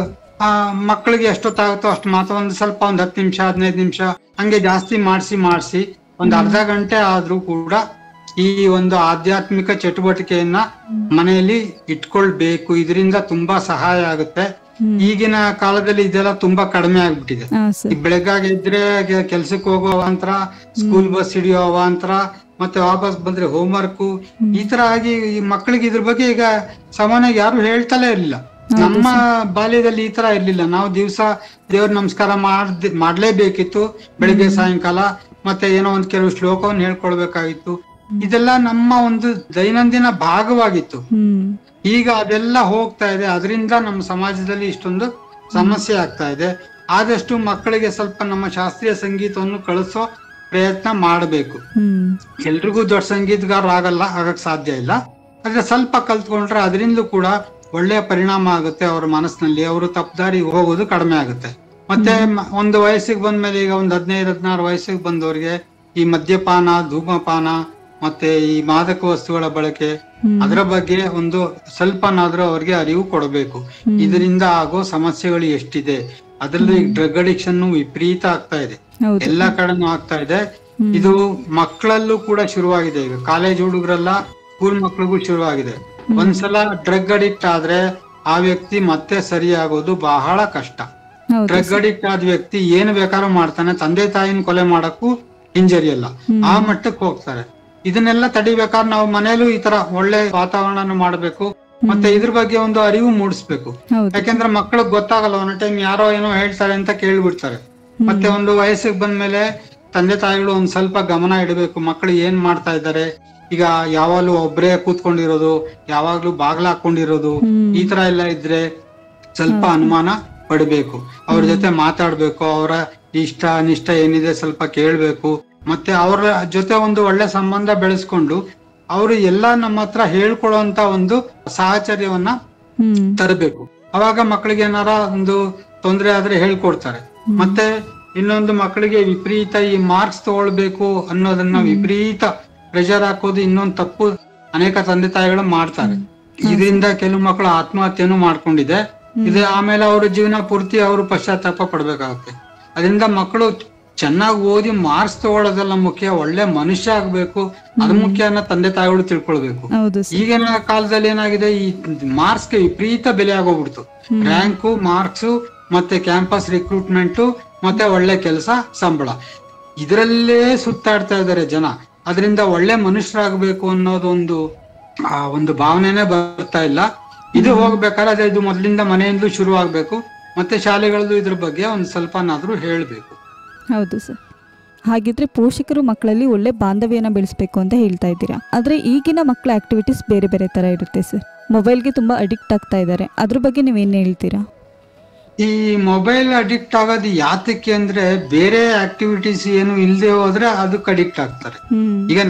ಮಕ್ಕಳಿಗೆ ಎಷ್ಟೊತ್ತಾಗುತ್ತೋ ಅಷ್ಟು ಮಾತ್ರ ಒಂದು ಸ್ವಲ್ಪ 10 ನಿಮಿಷ 15 ನಿಮಿಷ ಹಂಗೆ ಜಾಸ್ತಿ ಮಾಡಿಸಿ ಒಂದು ಅರ್ಧ ಗಂಟೆ ಆದ್ರೂ ಕೂಡ ಈ ಒಂದು ಆಧ್ಯಾತ್ಮಿಕ ಚಟುವಟಿಕೆಯನ್ನ ಮನೆಯಲ್ಲಿ ಇಟ್ಕೊಳ್ಬೇಕು. ಇದರಿಂದ ತುಂಬಾ ಸಹಾಯ ಆಗುತ್ತೆ. ಈಗಿನ ಕಾಲದಲ್ಲಿ ಇದೆಲ್ಲ ತುಂಬಾ ಕಡಿಮೆ ಆಗ್ಬಿಟ್ಟಿದೆ. ಬೆಳಗಾಗಿ ಇದ್ರೆ ಕೆಲ್ಸಕ್ಕೆ ಹೋಗೋ ಅವಾಂತರ, ಸ್ಕೂಲ್ ಬಸ್ ಹಿಡಿಯೋ ಅವಾಂತರ, ಮತ್ತೆ ವಾಪಸ್ ಬಂದ್ರೆ ಹೋಮ್ ವರ್ಕ್, ಈ ತರ ಆಗಿ ಈ ಮಕ್ಕಳಿಗೆ ಇದ್ರ ಬಗ್ಗೆ ಈಗ ಸಾಮಾನ್ಯವಾಗಿ ಯಾರು ಹೇಳ್ತಲೇ ಇರ್ಲಿಲ್ಲ. ನಮ್ಮ ಬಾಲ್ಯದಲ್ಲಿ ಈ ತರ ಇರ್ಲಿಲ್ಲ. ನಾವು ದಿವಸ ದೇವ್ರ ನಮಸ್ಕಾರ ಮಾಡ್ಲೇಬೇಕಿತ್ತು ಬೆಳಿಗ್ಗೆ ಸಾಯಂಕಾಲ. ಮತ್ತೆ ಏನೋ ಒಂದ್ ಕೆಲವು ಶ್ಲೋಕವನ್ನು ಹೇಳ್ಕೊಳ್ಬೇಕಾಗಿತ್ತು. ಇದೆಲ್ಲ ನಮ್ಮ ಒಂದು ದೈನಂದಿನ ಭಾಗವಾಗಿತ್ತು. ಈಗ ಅದೆಲ್ಲ ಹೋಗ್ತಾ ಇದೆ. ಅದರಿಂದ ನಮ್ಮ ಸಮಾಜದಲ್ಲಿ ಇಷ್ಟೊಂದು ಸಮಸ್ಯೆ ಆಗ್ತಾ ಇದೆ. ಆದಷ್ಟು ಮಕ್ಕಳಿಗೆ ಸ್ವಲ್ಪ ನಮ್ಮ ಶಾಸ್ತ್ರೀಯ ಸಂಗೀತವನ್ನು ಕಳಿಸೋ ಪ್ರಯತ್ನ ಮಾಡಬೇಕು. ಎಲ್ರಿಗೂ ದೊಡ್ಡ ಸಂಗೀತಗಾರ ಆಗಕ್ ಸಾಧ್ಯ ಇಲ್ಲ. ಆದ್ರೆ ಸ್ವಲ್ಪ ಕಲ್ತ್ಕೊಂಡ್ರೆ ಅದರಿಂದಲೂ ಕೂಡ ಒಳ್ಳೆಯ ಪರಿಣಾಮ ಆಗುತ್ತೆ ಅವ್ರ ಮನಸ್ಸಿನಲ್ಲಿ. ಅವರು ತಪ್ಪದಾರಿ ಹೋಗೋದು ಕಡಿಮೆ ಆಗುತ್ತೆ. ಮತ್ತೆ ಒಂದು ವಯಸ್ಸಿಗೆ ಬಂದ್ಮೇಲೆ, ಈಗ ಒಂದು 15-16 ವಯಸ್ಸಿಗೆ ಬಂದವರಿಗೆ ಈ ಮದ್ಯಪಾನ, ಧೂಮಪಾನ ಮತ್ತೆ ಈ ಮಾದಕ ವಸ್ತುಗಳ ಬಳಕೆ ಅದರ ಬಗ್ಗೆ ಒಂದು ಸ್ವಲ್ಪನಾದ್ರೂ ಅವ್ರಿಗೆ ಅರಿವು ಕೊಡಬೇಕು. ಇದರಿಂದ ಆಗೋ ಸಮಸ್ಯೆಗಳು ಎಷ್ಟಿದೆ. ಅದ್ರಲ್ಲಿ ಡ್ರಗ್ ಅಡಿಕ್ಷನ್ ವಿಪರೀತ ಆಗ್ತಾ ಇದೆ, ಎಲ್ಲಾ ಕಡೆನೂ ಆಗ್ತಾ ಇದೆ. ಇದು ಮಕ್ಕಳಲ್ಲೂ ಕೂಡ ಶುರುವಾಗಿದೆ. ಈಗ ಕಾಲೇಜ್ ಹುಡುಗರೆಲ್ಲ, ಸ್ಕೂಲ್ ಮಕ್ಳಿಗೂ ಶುರುವಾಗಿದೆ. ಒಂದ್ಸಲ ಡ್ರಗ್ ಅಡಿಕ್ಟ್ ಆದ್ರೆ ಆ ವ್ಯಕ್ತಿ ಮತ್ತೆ ಸರಿಯಾಗೋದು ಬಹಳ ಕಷ್ಟ. ಡ್ರಗ್ ಅಡಿಕ್ಟ್ ಆದ ವ್ಯಕ್ತಿ ಏನು ಬೇಕಾದ್ರೂ ಮಾಡ್ತಾನೆ, ತಂದೆ ತಾಯಿನ ಕೊಲೆ ಮಾಡಕ್ಕೂ ಹಿಂಜರಿಯಲ್ಲ, ಆ ಮಟ್ಟಕ್ಕೆ ಹೋಗ್ತಾರೆ. ಇದನ್ನೆಲ್ಲ ತಡಿಬೇಕಾದ್ರೆ ನಾವು ಮನೇಲೂ ಈ ತರ ಒಳ್ಳೆ ವಾತಾವರಣ ಮಾಡ್ಬೇಕು. ಮತ್ತೆ ಇದ್ರ ಬಗ್ಗೆ ಒಂದು ಅರಿವು ಮೂಡಿಸ್ಬೇಕು. ಯಾಕೆಂದ್ರೆ ಮಕ್ಕಳಿಗೆ ಗೊತ್ತಾಗಲ್ಲ, ಒಂದ್ ಟೈಮ್ ಯಾರೋ ಏನೋ ಹೇಳ್ತಾರೆ ಅಂತ ಕೇಳ್ಬಿಡ್ತಾರೆ. ಮತ್ತೆ ಒಂದು ವಯಸ್ಸಿಗೆ ಬಂದ್ಮೇಲೆ ತಂದೆ ತಾಯಿಗಳು ಒಂದ್ ಸ್ವಲ್ಪ ಗಮನ ಇಡಬೇಕು. ಮಕ್ಕಳು ಏನ್ ಮಾಡ್ತಾ ಇದ್ದಾರೆ, ಈಗ ಯಾವಾಗ್ಲೂ ಒಬ್ರೇ ಕೂತ್ಕೊಂಡಿರೋದು, ಯಾವಾಗ್ಲೂ ಬಾಗ್ಲ ಹಾಕೊಂಡಿರೋದು, ಈ ತರ ಎಲ್ಲ ಇದ್ರೆ ಸ್ವಲ್ಪ ಅನುಮಾನ ಪಡ್ಬೇಕು. ಅವ್ರ ಜೊತೆ ಮಾತಾಡ್ಬೇಕು. ಅವರ ಇಷ್ಟ ಅನಿಷ್ಟ ಏನಿದೆ ಸ್ವಲ್ಪ ಕೇಳ್ಬೇಕು. ಮತ್ತೆ ಅವ್ರ ಜೊತೆ ಒಂದು ಒಳ್ಳೆ ಸಂಬಂಧ ಬೆಳೆಸ್ಕೊಂಡು ಅವರು ಎಲ್ಲಾ ನಮ್ಮ ಹತ್ರ ಹೇಳ್ಕೊಳ್ಳುವಂತ ಒಂದು ಸಾಹಚರ್ಯವನ್ನ ತರಬೇಕು. ಅವಾಗ ಮಕ್ಕಳಿಗೆ ಏನಾರ ಒಂದು ತೊಂದರೆ ಆದ್ರೆ ಹೇಳ್ಕೊಡ್ತಾರೆ. ಮತ್ತೆ ಇನ್ನೊಂದು, ಮಕ್ಕಳಿಗೆ ವಿಪರೀತ ಈ ಮಾರ್ಕ್ಸ್ ತಗೊಳ್ಬೇಕು ಅನ್ನೋದನ್ನ ವಿಪರೀತ ಪ್ರೆಷರ್ ಹಾಕೋದು ಇನ್ನೊಂದು ತಪ್ಪು ಅನೇಕ ತಂದೆ ತಾಯಿಗಳು ಮಾಡ್ತಾರೆ. ಇದರಿಂದ ಕೆಲವು ಮಕ್ಕಳು ಆತ್ಮಹತ್ಯೆನೂ ಮಾಡ್ಕೊಂಡಿದೆ. ಇದು ಆಮೇಲೆ ಅವ್ರ ಜೀವನ ಪೂರ್ತಿ ಅವರು ಪಶ್ಚಾತ್ತಾಪ ಪಡ್ಬೇಕಾಗುತ್ತೆ. ಅದರಿಂದ ಮಕ್ಕಳು ಚೆನ್ನಾಗಿ ಓದಿ ಮಾರ್ಕ್ಸ್ ತಗೊಳ್ಳೋದೆಲ್ಲ ಮುಖ್ಯ, ಒಳ್ಳೆ ಮನುಷ್ಯ ಆಗ್ಬೇಕು, ಅದು ಮುಖ್ಯ ಅನ್ನೋ ತಂದೆ ತಾಯಿಗಳು ತಿಳ್ಕೊಳ್ಬೇಕು. ಈಗಿನ ಕಾಲದಲ್ಲಿ ಏನಾಗಿದೆ, ಈ ಮಾರ್ಕ್ಸ್ಗೆ ವಿಪರೀತ ಬೆಲೆ ಆಗೋಗ್ಬಿಡ್ತು. ರ್ಯಾಂಕು, ಮಾರ್ಕ್ಸು, ಮತ್ತೆ ಕ್ಯಾಂಪಸ್ ರಿಕ್ರೂಟ್ಮೆಂಟ್, ಮತ್ತೆ ಒಳ್ಳೆ ಕೆಲಸ, ಸಂಬಳ, ಇದರಲ್ಲೇ ಸುತ್ತಾಡ್ತಾ ಇದ್ದಾರೆ ಜನ. ಅದರಿಂದ ಒಳ್ಳೆ ಮನುಷ್ಯರಾಗಬೇಕು ಅನ್ನೋದೊಂದು ಒಂದು ಭಾವನೆನೇ ಬರ್ತಾ ಇಲ್ಲ. ಇದು ಹೋಗ್ಬೇಕಾದ್ರೆ ಇದು ಮೊದಲಿಂದ ಮನೆಯಿಂದಲೂ ಶುರು ಆಗ್ಬೇಕು. ಮತ್ತೆ ಶಾಲೆಗಳಲ್ಲೂ ಇದ್ರ ಬಗ್ಗೆ ಒಂದು ಸ್ವಲ್ಪನಾದ್ರೂ ಹೇಳ್ಬೇಕು. ಹೌದು ಸರ್. ಹಾಗಿದ್ರೆ ಪೋಷಕರು ಮಕ್ಕಳಲ್ಲಿ ಒಳ್ಳೆ ಬಾಂಧವ್ಯನ ಬೆಳೆಸಬೇಕು ಅಂತ ಹೇಳ್ತಾ ಇದ್ದೀರಾ. ಆದ್ರೆ ಈಗಿನ ಮಕ್ಕಳ ಆಕ್ಟಿವಿಟೀಸ್ ಬೇರೆ ಬೇರೆ ತರ ಇರುತ್ತೆ ಸರ್. ಮೊಬೈಲ್ಗೆ ತುಂಬಾ ಅಡಿಕ್ಟ್ ಆಗ್ತಾ ಇದ್ದಾರೆ, ಅದ್ರ ಬಗ್ಗೆ ನೀವೇನ್ ಹೇಳ್ತೀರಾ? ಈ ಮೊಬೈಲ್ ಅಡಿಕ್ಟ್ ಆಗೋದು ಯಾತಕ್ಕೆ ಅಂದ್ರೆ, ಬೇರೆ ಆಕ್ಟಿವಿಟೀಸ್ ಏನು ಇಲ್ಲದೆ ಹೋದ್ರೆ ಅದಕ್ಕೆ ಅಡಿಕ್ಟ್ ಆಗ್ತಾರೆ. ಈಗ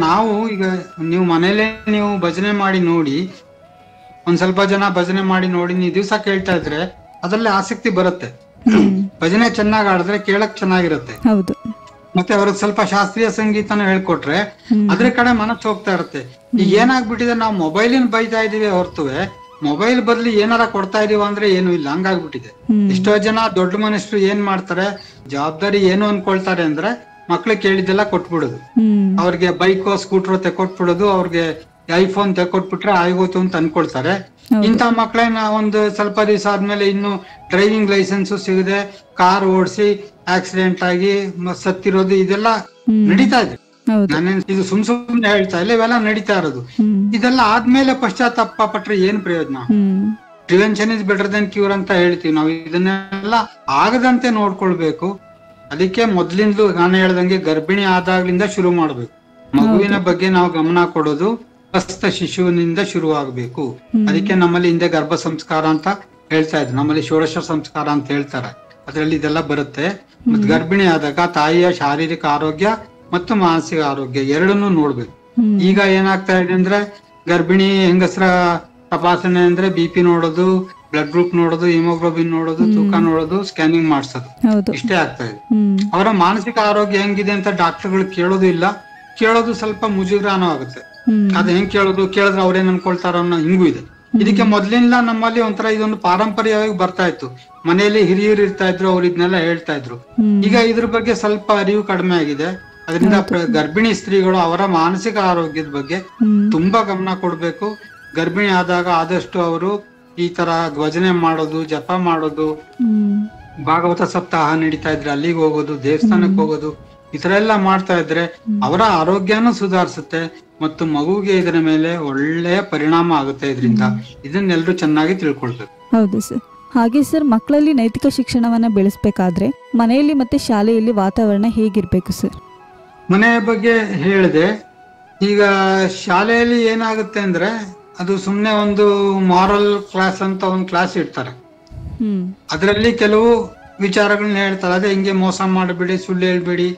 ನೀವು ಮನೇಲೆ ನೀವು ಭಜನೆ ಮಾಡಿ ನೋಡಿ, ಒಂದ್ ಸ್ವಲ್ಪ ಜನ ಭಜನೆ ಮಾಡಿ ನೋಡಿ, ನೀವು ದಿವ್ಸ ಕೇಳ್ತಾ ಇದ್ರೆ ಅದ್ರಲ್ಲಿ ಆಸಕ್ತಿ ಬರುತ್ತೆ. ಭಜನೆ ಚೆನ್ನಾಗ್ ಆಡಿದ್ರೆ ಕೇಳಕ್ ಚೆನ್ನಾಗಿರುತ್ತೆ. ಮತ್ತೆ ಅವ್ರಿಗೆ ಸ್ವಲ್ಪ ಶಾಸ್ತ್ರೀಯ ಸಂಗೀತನ ಹೇಳ್ಕೊಟ್ರೆ ಅದ್ರ ಕಡೆ ಮನಸ್ಸು ಹೋಗ್ತಾ ಇರುತ್ತೆ. ಈಗ ಏನಾಗ್ಬಿಟ್ಟಿದೆ, ನಾವು ಮೊಬೈಲಿನ ಬೈತಾ ಇದೀವಿ ಹೊರತುವೆ ಮೊಬೈಲ್ ಬದಲು ಏನಾರ ಕೊಡ್ತಾ ಇದೀವ ಅಂದ್ರೆ ಏನು ಇಲ್ಲ, ಹಂಗಾಗ್ಬಿಟ್ಟಿದೆ. ಎಷ್ಟೋ ಜನ ದೊಡ್ಡ ಮನುಷ್ಯರು ಏನ್ ಮಾಡ್ತಾರೆ, ಜವಾಬ್ದಾರಿ ಏನು ಅನ್ಕೊಳ್ತಾರೆ ಅಂದ್ರೆ ಮಕ್ಳಿಗೆ ಕೇಳಿದ್ದೆಲ್ಲ ಕೊಟ್ಬಿಡೋದು. ಅವ್ರಿಗೆ ಬೈಕೋ ಸ್ಕೂಟ್ರೋ ತೆಕೊಟ್ಬಿಡೋದು, ಅವ್ರಿಗೆ ಐಫೋನ್ ತೆಕೊಟ್ಬಿಟ್ರೆ ಆಗೋತು ಅಂತ ಅನ್ಕೊಳ್ತಾರೆ. ಇಂಥ ಮಕ್ಳನ್ನ ಒಂದು ಸ್ವಲ್ಪ ದಿವಸ ಆದ್ಮೇಲೆ ಇನ್ನು ಡ್ರೈವಿಂಗ್ ಲೈಸೆನ್ಸ್ ಸಿಗದೆ ಕಾರ್ ಓಡಿಸಿ ಆಕ್ಸಿಡೆಂಟ್ ಆಗಿ ಸತ್ತಿರೋದು ಇದೆಲ್ಲ ನಡೀತಾ ಇದೆ. ನಾನೇನ್ ಇದು ಸುಮ್ನೆ ಹೇಳ್ತಾ ಇಲ್ಲ, ಇವೆಲ್ಲ ನಡೀತಾ ಇರೋದು. ಇದೆಲ್ಲ ಆದ್ಮೇಲೆ ಪಶ್ಚಾತ್ತಾಪ ಪಟ್ರೆ ಏನ್ ಪ್ರಯೋಜನ? Prevention is better then cure ಅಂತ ಹೇಳ್ತೀವಿ ನಾವು. ಇದನ್ನೆಲ್ಲ ಆಗದಂತೆ ನೋಡ್ಕೊಳ್ಬೇಕು. ಅದಕ್ಕೆ ಮೊದ್ಲಿಂದಲೂ ನಾನು ಹೇಳ್ದಂಗೆ ಗರ್ಭಿಣಿ ಆದಾಗ್ಲಿಂದ ಶುರು ಮಾಡ್ಬೇಕು. ಮಗುವಿನ ಬಗ್ಗೆ ನಾವು ಗಮನ ಕೊಡೋದು ಹಸ್ತ ಶಿಶುವಿನಿಂದ ಶುರುವಾಗಬೇಕು. ಅದಕ್ಕೆ ನಮ್ಮಲ್ಲಿ ಹಿಂದೆ ಗರ್ಭ ಸಂಸ್ಕಾರ ಅಂತ ಹೇಳ್ತಾ ಇದ್ರು, ನಮ್ಮಲ್ಲಿ ಷೋಡಶ ಸಂಸ್ಕಾರ ಅಂತ ಹೇಳ್ತಾರೆ. ಅದ್ರಲ್ಲಿ ಇದೆಲ್ಲ ಬರುತ್ತೆ. ಮತ್ ಗರ್ಭಿಣಿ ಆದಾಗ ತಾಯಿಯ ಶಾರೀರಿಕ ಆರೋಗ್ಯ ಮತ್ತು ಮಾನಸಿಕ ಆರೋಗ್ಯ ಎರಡನ್ನೂ ನೋಡ್ಬೇಕು. ಈಗ ಏನಾಗ್ತಾ ಇದೆ ಅಂದ್ರೆ, ಗರ್ಭಿಣಿ ಹೆಂಗಸರ ತಪಾಸಣೆ ಅಂದ್ರೆ BP ನೋಡೋದು, ಬ್ಲಡ್ ಗ್ರೂಪ್ ನೋಡೋದು, ಹಿಮೋಗ್ಲೋಬಿನ್ ನೋಡೋದು, ತೂಕ ನೋಡೋದು, ಸ್ಕ್ಯಾನಿಂಗ್ ಮಾಡ್ಸೋದು, ಇಷ್ಟೇ ಆಗ್ತಾ ಇದೆ. ಅವರ ಮಾನಸಿಕ ಆರೋಗ್ಯ ಹೆಂಗಿದೆ ಅಂತ ಡಾಕ್ಟರ್ಗಳು ಕೇಳೋದು ಇಲ್ಲ. ಕೇಳೋದು ಸ್ವಲ್ಪ ಮುಜುಗರನೂ ಆಗುತ್ತೆ. ಅದ್ ಹೆಂಗ್ ಕೇಳಿದ್ರೆ ಅವ್ರೇನ್ ಅನ್ಕೊಳ್ತಾರ ಅನ್ನೋ ಹಿಂಗೂ ಇದೆ. ಇದಕ್ಕೆ ಮೊದ್ಲಿಂದ ನಮ್ಮಲ್ಲಿ ಒಂಥರ ಇದೊಂದು ಪಾರಂಪರ್ಯವಾಗಿ ಬರ್ತಾ ಇತ್ತು. ಮನೆಯಲ್ಲಿ ಹಿರಿಯರು ಇರ್ತಾ ಇದ್ರು, ಅವ್ರು ಇದನ್ನೆಲ್ಲ ಹೇಳ್ತಾ ಇದ್ರು. ಈಗ ಇದ್ರ ಬಗ್ಗೆ ಸ್ವಲ್ಪ ಅರಿವು ಕಡಿಮೆ ಆಗಿದೆ. ಅದರಿಂದ ಗರ್ಭಿಣಿ ಸ್ತ್ರೀಗಳು ಅವರ ಮಾನಸಿಕ ಆರೋಗ್ಯದ ಬಗ್ಗೆ ತುಂಬಾ ಗಮನ ಕೊಡ್ಬೇಕು. ಗರ್ಭಿಣಿ ಆದಾಗ ಆದಷ್ಟು ಅವರು ಈ ತರ ಭಜನೆ ಮಾಡೋದು, ಜಪ ಮಾಡೋದು, ಭಾಗವತ ಸಪ್ತಾಹ ನಡೀತಾ ಇದ್ರೆ ಅಲ್ಲಿಗೆ ಹೋಗೋದು, ದೇವಸ್ಥಾನಕ್ಕೆ ಹೋಗೋದು, ಈ ತರ ಎಲ್ಲ ಮಾಡ್ತಾ ಇದ್ರೆ ಅವರ ಆರೋಗ್ಯನೂ ಸುಧಾರಿಸುತ್ತೆ ಮತ್ತು ಮಗುವಿಗೆ ಇದರ ಮೇಲೆ ಒಳ್ಳೆಯ ಪರಿಣಾಮ ಆಗುತ್ತೆ. ಇದರಿಂದ ಇದನ್ನೆಲ್ಲರೂ ಚೆನ್ನಾಗಿ ತಿಳ್ಕೊಳ್ಬೇಕು. ಹೌದು ಸರ್. ಹಾಗೆ ಸರ್, ಮಕ್ಕಳಲ್ಲಿ ನೈತಿಕ ಶಿಕ್ಷಣವನ್ನ ಬೆಳೆಸಬೇಕಾದ್ರೆ ಮನೆಯಲ್ಲಿ ಮತ್ತೆ ಶಾಲೆಯಲ್ಲಿ ವಾತಾವರಣ ಹೇಗಿರ್ಬೇಕು ಸರ್? ಮನೆಯ ಬಗ್ಗೆ ಹೇಳಿದೆ. ಈಗ ಶಾಲೆಯಲ್ಲಿ ಏನಾಗುತ್ತೆ ಅಂದ್ರೆ ಅದು ಸುಮ್ನೆ ಒಂದು ಮಾರಲ್ ಕ್ಲಾಸ್ ಅಂತ ಒಂದು ಕ್ಲಾಸ್ ಇಡ್ತಾರೆ. ಅದರಲ್ಲಿ ಕೆಲವು ವಿಚಾರಗಳನ್ನ ಹೇಳ್ತಾರೆ. ಅದೇ ಹಿಂಗೆ ಮೋಸ ಮಾಡಬೇಡಿ, ಸುಳ್ಳು ಹೇಳ್ಬೇಡಿ,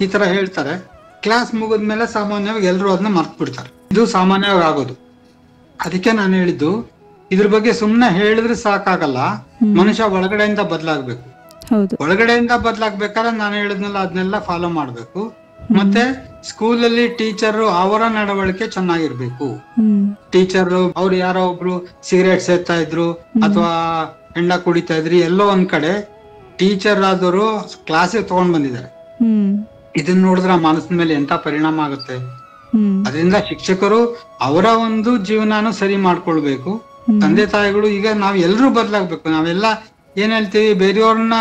ಈ ತರ ಹೇಳ್ತಾರೆ. ಕ್ಲಾಸ್ ಮುಗಿದ್ಮೇಲೆ ಸಾಮಾನ್ಯವಾಗಿ ಎಲ್ಲರೂ ಅದನ್ನ ಮರ್ತ್ ಬಿಡ್ತಾರೆ. ಇದು ಸಾಮಾನ್ಯವಾಗಿ ಆಗೋದು. ಅದಕ್ಕೆ ನಾನು ಹೇಳಿದ್ದು, ಇದ್ರ ಬಗ್ಗೆ ಸುಮ್ನೆ ಹೇಳಿದ್ರೆ ಸಾಕಾಗಲ್ಲ, ಮನುಷ್ಯ ಒಳಗಡೆಯಿಂದ ಬದಲಾಗ್ಬೇಕು. ಒಳಗಡೆಯಿಂದ ಬದಲಾಗ್ಬೇಕಾದ್ರೆ ನಾನು ಹೇಳಿದ್ನಲ್ಲ ಅದನ್ನೆಲ್ಲ ಫಾಲೋ ಮಾಡ್ಬೇಕು. ಮತ್ತೆ ಸ್ಕೂಲಲ್ಲಿ ಟೀಚರ್ ಅವರ ನಡವಳಿಕೆ ಚೆನ್ನಾಗಿರ್ಬೇಕು. ಟೀಚರ್ ಅವ್ರು ಯಾರೋ ಒಬ್ರು ಸಿಗರೇಟ್ ಸೇರ್ತಾ ಇದ್ರು ಅಥವಾ ಹೆಂಡ ಕುಡಿತಾ ಇದ್ರಿ, ಎಲ್ಲೋ ಒಂದ್ ಕಡೆ ಟೀಚರ್ ಆದವರು ಕ್ಲಾಸಿಗೆ ತಗೊಂಡ್ ಬಂದಿದ್ದಾರೆ. ಇದನ್ನ ನೋಡಿದ್ರೆ ಮನಸ್ಸಿನ ಮೇಲೆ ಎಂತ ಪರಿಣಾಮ ಆಗುತ್ತೆ. ಅದರಿಂದ ಶಿಕ್ಷಕರು ಅವರ ಒಂದು ಜೀವನಾನು ಸರಿ ಮಾಡ್ಕೊಳ್ಬೇಕು. ತಂದೆ ತಾಯಿಗಳು ಈಗ ನಾವ್ ಎಲ್ರೂ ಬದಲಾಗ್ಬೇಕು. ನಾವೆಲ್ಲ ಏನ್ ಹೇಳ್ತೀವಿ, ಬೇರೆಯವ್ರನ್ನ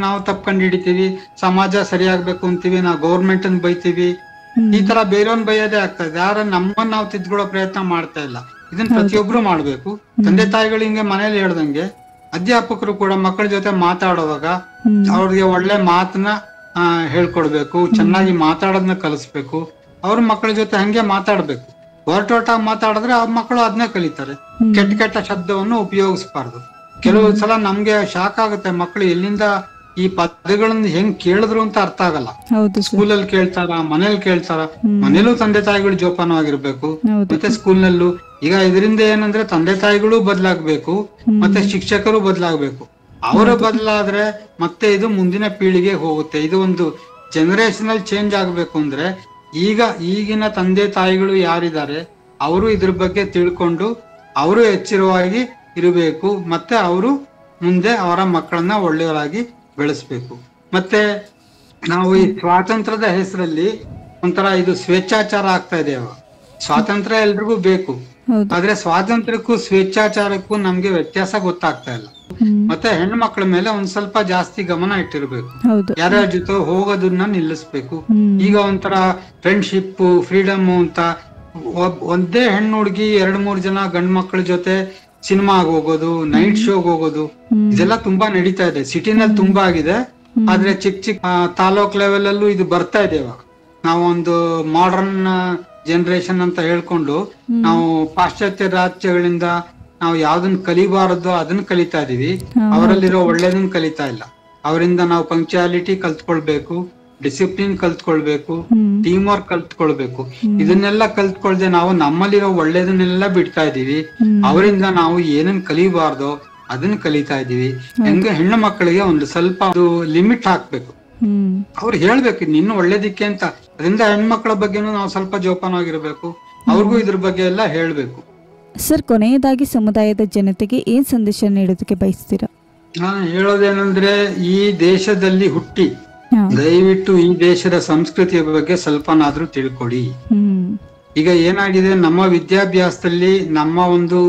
ನಾವು ತಪ್ಕೊಂಡ್ ಹಿಡಿತೀವಿ, ಸಮಾಜ ಸರಿಯಾಗ್ಬೇಕು ಅಂತೀವಿ, ನಾವು ಗೌರ್ಮೆಂಟ್ ಅನ್ನ ಬೈತೀವಿ. ಈ ತರ ಬೇರೆಯವ್ರನ್ನ ಬೈಯೋದೇ ಆಗ್ತಾ ಇದೆ. ಯಾರ ನಮ್ಮನ್ನ ನಾವು ತಿದ್ಕೊಳ್ಳೋ ಪ್ರಯತ್ನ ಮಾಡ್ತಾ ಇಲ್ಲ. ಇದನ್ನ ಪ್ರತಿಯೊಬ್ರು ಮಾಡ್ಬೇಕು. ತಂದೆ ತಾಯಿಗಳು ಹಿಂಗೆ ಮನೇಲಿ ಹೇಳ್ದಂಗೆ ಅಧ್ಯಾಪಕರು ಕೂಡ ಮಕ್ಕಳ ಜೊತೆ ಮಾತಾಡುವಾಗ ಅವ್ರಿಗೆ ಒಳ್ಳೆ ಮಾತನ್ನ ಹೇಳ್ಕೊಡ್ಬೇಕು, ಚೆನ್ನಾಗಿ ಮಾತಾಡೋದನ್ನ ಕಲಿಸ್ಬೇಕು. ಅವ್ರ ಮಕ್ಕಳ ಜೊತೆ ಹಂಗೆ ಮಾತಾಡ್ಬೇಕು. ಹೊರಟೋಟಾಗಿ ಮಾತಾಡಿದ್ರೆ ಆ ಮಕ್ಕಳು ಅದನ್ನೇ ಕಲಿತಾರೆ. ಕೆಟ್ಟ ಕೆಟ್ಟ ಶಬ್ದವನ್ನು ಉಪಯೋಗಿಸಬಾರ್ದು. ಕೆಲವು ಸಲ ನಮ್ಗೆ ಶಾಕ್ ಆಗುತ್ತೆ, ಮಕ್ಕಳು ಎಲ್ಲಿಂದ ಈ ಪದಗಳನ್ನ ಹೆಂಗ್ ಕೇಳಿದ್ರು ಅಂತ ಅರ್ಥ ಆಗಲ್ಲ. ಸ್ಕೂಲಲ್ಲಿ ಕೇಳ್ತಾರ, ಮನೇಲಿ ಕೇಳ್ತಾರ. ಮನೇಲೂ ತಂದೆ ತಾಯಿಗಳು ಜೋಪಾನವಾಗಿರ್ಬೇಕು, ಮತ್ತೆ ಸ್ಕೂಲ್ನಲ್ಲೂ. ಈಗ ಇದರಿಂದ ಏನಂದ್ರೆ ತಂದೆ ತಾಯಿಗಳು ಬದಲಾಗ್ಬೇಕು, ಮತ್ತೆ ಶಿಕ್ಷಕರು ಬದಲಾಗ್ಬೇಕು. ಅವರು ಬದಲಾದ್ರೆ ಮತ್ತೆ ಇದು ಮುಂದಿನ ಪೀಳಿಗೆ ಹೋಗುತ್ತೆ. ಇದು ಒಂದು ಜನರೇಷನಲ್ ಚೇಂಜ್ ಆಗ್ಬೇಕು ಅಂದ್ರೆ ಈಗಿನ ತಂದೆ ತಾಯಿಗಳು ಯಾರಿದ್ದಾರೆ ಅವರು ಇದ್ರ ಬಗ್ಗೆ ತಿಳ್ಕೊಂಡು ಅವರು ಎಚ್ಚರವಾಗಿ ಇರಬೇಕು. ಮತ್ತೆ ಅವರು ಮುಂದೆ ಅವರ ಮಕ್ಕಳನ್ನ ಒಳ್ಳೆಯವರಾಗಿ ಬೆಳೆಸ್ಬೇಕು. ಮತ್ತೆ ನಾವು ಈ ಸ್ವಾತಂತ್ರ್ಯದ ಹೆಸರಲ್ಲಿ ಒಂಥರ ಇದು ಸ್ವೇಚ್ಛಾಚಾರ ಆಗ್ತಾ ಇದೆ. ಸ್ವಾತಂತ್ರ್ಯ ಎಲ್ರಿಗೂ ಬೇಕು, ಆದ್ರೆ ಸ್ವಾತಂತ್ರ್ಯಕ್ಕೂ ಸ್ವೇಚ್ಛಾಚಾರಕ್ಕೂ ನಮ್ಗೆ ವ್ಯತ್ಯಾಸ ಗೊತ್ತಾಗ್ತಾ ಇಲ್ಲ. ಮತ್ತೆ ಹೆಣ್ಣು ಮಕ್ಕಳ ಮೇಲೆ ಒಂದ್ ಸ್ವಲ್ಪ ಜಾಸ್ತಿ ಗಮನ ಇಟ್ಟಿರ್ಬೇಕು. ಯಾರ್ಯಾರ ಜೊತೆ ಹೋಗೋದನ್ನ ನಿಲ್ಲಿಸ್ಬೇಕು. ಈಗ ಒಂಥರ ಫ್ರೆಂಡ್ಶಿಪ್, ಫ್ರೀಡಮ್ ಅಂತ ಒಂದೇ ಹೆಣ್ಣು ಹುಡುಗಿ 2-3 ಜನ ಗಂಡ್ ಮಕ್ಳ ಜೊತೆ ಸಿನಿಮಾಗ್ ಹೋಗೋದು, ನೈಟ್ ಶೋಗ್ ಹೋಗೋದು, ಇದೆಲ್ಲ ತುಂಬಾ ನಡೀತಾ ಇದೆ. ಸಿಟಿನಲ್ಲಿ ತುಂಬಾ ಆಗಿದೆ. ಆದ್ರೆ ಚಿಕ್ಕ ತಾಲೂಕ್ ಲೆವೆಲ್ ಅಲ್ಲೂ ಇದು ಬರ್ತಾ ಇದೆ. ಇವಾಗ ನಾವು ಒಂದು ಮಾಡರ್ನ್ ಜನರೇಷನ್ ಅಂತ ಹೇಳ್ಕೊಂಡು ನಾವು ಪಾಶ್ಚಾತ್ಯ ರಾಜ್ಯಗಳಿಂದ ನಾವು ಯಾವ್ದನ್ನ ಕಲಿಬಾರದೋ ಅದನ್ನ ಕಲಿತಾ ಇದೀವಿ. ಅವರಲ್ಲಿರೋ ಒಳ್ಳೇದನ್ನ ಕಲಿತಾ ಇಲ್ಲ. ಅವರಿಂದ ನಾವು ಪಂಕ್ಚುಯಾಲಿಟಿ ಕಲ್ತ್ಕೊಳ್ಬೇಕು, ಡಿಸಿಪ್ಲಿನ್ ಕಲ್ತ್ಕೊಳ್ಬೇಕು, ಟೀಮ್ ವರ್ಕ್ ಕಲ್ತ್ಕೊಳ್ಬೇಕು. ಇದನ್ನೆಲ್ಲ ಕಲ್ತ್ಕೊಳ್ದೆ ನಾವು ನಮ್ಮಲ್ಲಿರೋ ಒಳ್ಳೇದನ್ನೆಲ್ಲ ಬಿಡ್ತಾ ಇದೀವಿ. ಅವರಿಂದ ನಾವು ಏನನ್ ಕಲಿಬಾರ್ದೋ ಅದನ್ನ ಕಲಿತಾ ಇದೀವಿ. ಹೆಂಗೆ ಹೆಣ್ಣು ಮಕ್ಕಳಿಗೆ ಒಂದು ಸ್ವಲ್ಪ ಅದು ಲಿಮಿಟ್ ಹಾಕ್ಬೇಕು. ಅವ್ರು ಹೇಳ್ಬೇಕು ನಿನ್ನ ಒಳ್ಳೇದಿಕ್ಕೆ ಅಂತ. ಅದರಿಂದ ಹೆಣ್ಮಕ್ಳ ಬಗ್ಗೆನೂ ನಾವು ಸ್ವಲ್ಪ ಜೋಪಾನವಾಗಿರ್ಬೇಕು. ಅವ್ರಿಗೂ ಇದ್ರ ಬಗ್ಗೆ ಎಲ್ಲ ಹೇಳ್ಬೇಕು. ಸರ್, ಕೊನೆಯದಾಗಿ ಸಮುದಾಯದ ಜನತೆಗೆ ಏನ್ ಸಂದೇಶ ನೀಡೋದಕ್ಕೆ ಬಯಸ್ತೀರಾ? ನಾನು ಹೇಳೋದೇನಂದ್ರೆ, ಈ ದೇಶದಲ್ಲಿ ಹುಟ್ಟಿ ದಯವಿಟ್ಟು ಈ ದೇಶದ ಸಂಸ್ಕೃತಿಯ ಬಗ್ಗೆ ಸ್ವಲ್ಪನಾದ್ರೂ ತಿಳ್ಕೊಡಿ. ಈಗ ಏನಾಗಿದೆ, ನಮ್ಮ ವಿದ್ಯಾಭ್ಯಾಸದಲ್ಲಿ ನಮ್ಮ ಒಂದು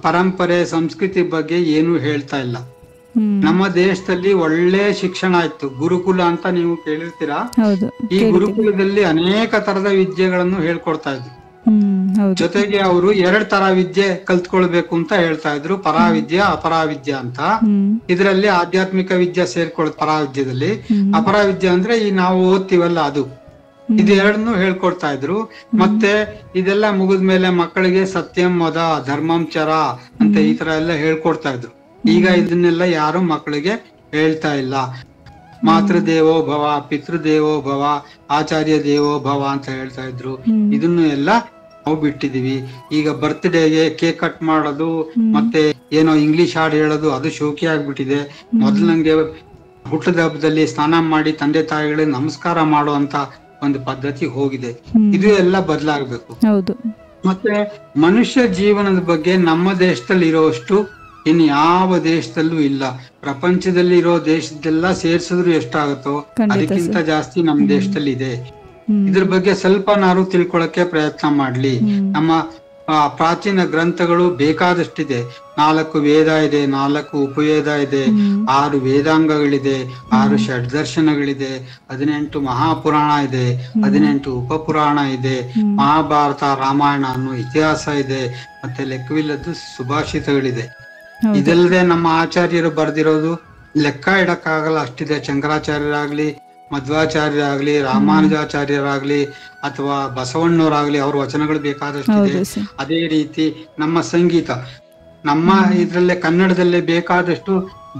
ಪರಂಪರೆ ಸಂಸ್ಕೃತಿ ಬಗ್ಗೆ ಏನು ಹೇಳ್ತಾ ಇಲ್ಲ. ನಮ್ಮ ದೇಶದಲ್ಲಿ ಒಳ್ಳೆ ಶಿಕ್ಷಣ ಇತ್ತು, ಗುರುಕುಲ ಅಂತ ನೀವು ಕೇಳಿರ್ತೀರಾ. ಈ ಗುರುಕುಲದಲ್ಲಿ ಅನೇಕ ತರದ ವಿದ್ಯೆಗಳನ್ನು ಹೇಳ್ಕೊಡ್ತಾ ಇದ್ರು. ಜೊತೆಗೆ ಅವರು 2 ತರ ವಿದ್ಯೆ ಕಲ್ತ್ಕೊಳ್ಬೇಕು ಅಂತ ಹೇಳ್ತಾ ಇದ್ರು, ಪರಾವಿದ್ಯೆ, ಅಪರಾವಿದ್ಯೆ ಅಂತ. ಇದರಲ್ಲಿ ಆಧ್ಯಾತ್ಮಿಕ ವಿದ್ಯೆ ಸೇರ್ಕೊಳ್ಳೋದು ಪರಾವಿದ್ಯದಲ್ಲಿ. ಅಪರಾವಿದ್ಯೆ ಅಂದ್ರೆ ಈ ನಾವು ಓದ್ತೀವಲ್ಲ ಅದು. ಇದು 2 ಹೇಳ್ಕೊಡ್ತಾ ಇದ್ರು. ಮತ್ತೆ ಇದೆಲ್ಲ ಮುಗಿದ್ಮೇಲೆ ಮಕ್ಕಳಿಗೆ ಸತ್ಯಂ ವದ, ಧರ್ಮಂ ಚರ ಅಂತ ಈ ತರ ಎಲ್ಲ ಹೇಳ್ಕೊಡ್ತಾ ಇದ್ರು. ಈಗ ಇದನ್ನೆಲ್ಲ ಯಾರು ಮಕ್ಕಳಿಗೆ ಹೇಳ್ತಾ ಇಲ್ಲ. ಮಾತೃದೇವೋ ಭವ, ಪಿತೃದೇವೋ ಭವ, ಆಚಾರ್ಯ ದೇವೋ ಭವ ಅಂತ ಹೇಳ್ತಾ ಇದ್ರು. ಇದನ್ನು ಎಲ್ಲ ನಾವು ಬಿಟ್ಟಿದೀವಿ. ಈಗ ಬರ್ತ್ಡೇಗೆ ಕೇಕ್ ಕಟ್ ಮಾಡೋದು, ಮತ್ತೆ ಏನೋ ಇಂಗ್ಲಿಷ್ ಹಾಡು ಹೇಳೋದು, ಅದು ಶೋಕಿ ಆಗ್ಬಿಟ್ಟಿದೆ. ಮೊದಲಂಗೆ ಹುಟ್ಟದ ಹಬ್ಬದಲ್ಲಿ ಸ್ನಾನ ಮಾಡಿ ತಂದೆ ತಾಯಿಗಳಿಗೆ ನಮಸ್ಕಾರ ಮಾಡುವಂತ ಒಂದು ಪದ್ಧತಿ ಹೋಗಿದೆ. ಇದು ಎಲ್ಲ ಬದಲಾಗಬೇಕು. ಮತ್ತೆ ಮನುಷ್ಯ ಜೀವನದ ಬಗ್ಗೆ ನಮ್ಮ ದೇಶದಲ್ಲಿ ಇರೋಷ್ಟು ಇನ್ ಯಾವ ದೇಶದಲ್ಲೂ ಇಲ್ಲ. ಪ್ರಪಂಚದಲ್ಲಿ ಇರೋ ದೇಶದೆಲ್ಲ ಸೇರ್ಸಿದ್ರು ಎಷ್ಟಾಗುತ್ತೋ ಅದಕ್ಕಿಂತ ಜಾಸ್ತಿ ನಮ್ ದೇಶದಲ್ಲಿ ಇದೆ. ಇದ್ರ ಬಗ್ಗೆ ಸ್ವಲ್ಪ ನಾರು ತಿಳ್ಕೊಳಕ್ಕೆ ಪ್ರಯತ್ನ ಮಾಡ್ಲಿ. ನಮ್ಮ ಪ್ರಾಚೀನ ಗ್ರಂಥಗಳು ಬೇಕಾದಷ್ಟಿದೆ. 4 ವೇದ ಇದೆ, 4 ಉಪವೇದ ಇದೆ, 6 ವೇದಾಂಗಗಳಿದೆ, 6 ಷಡ್ದರ್ಶನಗಳಿದೆ, 18 ಮಹಾಪುರಾಣ ಇದೆ, 18 ಉಪಪುರಾಣ ಇದೆ, ಮಹಾಭಾರತ, ರಾಮಾಯಣ ಅನ್ನೋ ಇತಿಹಾಸ ಇದೆ, ಮತ್ತೆ ಲೆಕ್ಕವಿಲ್ಲದ್ದು ಸುಭಾಷಿತಗಳಿದೆ. ಇದಲ್ಲದೆ ನಮ್ಮ ಆಚಾರ್ಯರು ಬರ್ದಿರೋದು ಲೆಕ್ಕ ಇಡಕ್ಕಾಗಲ್ಲ ಅಷ್ಟಿದೆ. ಶಂಕರಾಚಾರ್ಯರಾಗ್ಲಿ, ಮಧ್ವಾಚಾರ್ಯರಾಗ್ಲಿ, ರಾಮಾನುಜಾಚಾರ್ಯರಾಗ್ಲಿ ಅಥವಾ ಬಸವಣ್ಣವರಾಗ್ಲಿ, ಅವ್ರ ವಚನಗಳು ಬೇಕಾದಷ್ಟಿದೆ. ಅದೇ ರೀತಿ ನಮ್ಮ ಸಂಗೀತ, ನಮ್ಮ ಇದ್ರಲ್ಲೇ ಕನ್ನಡದಲ್ಲೇ ಬೇಕಾದಷ್ಟು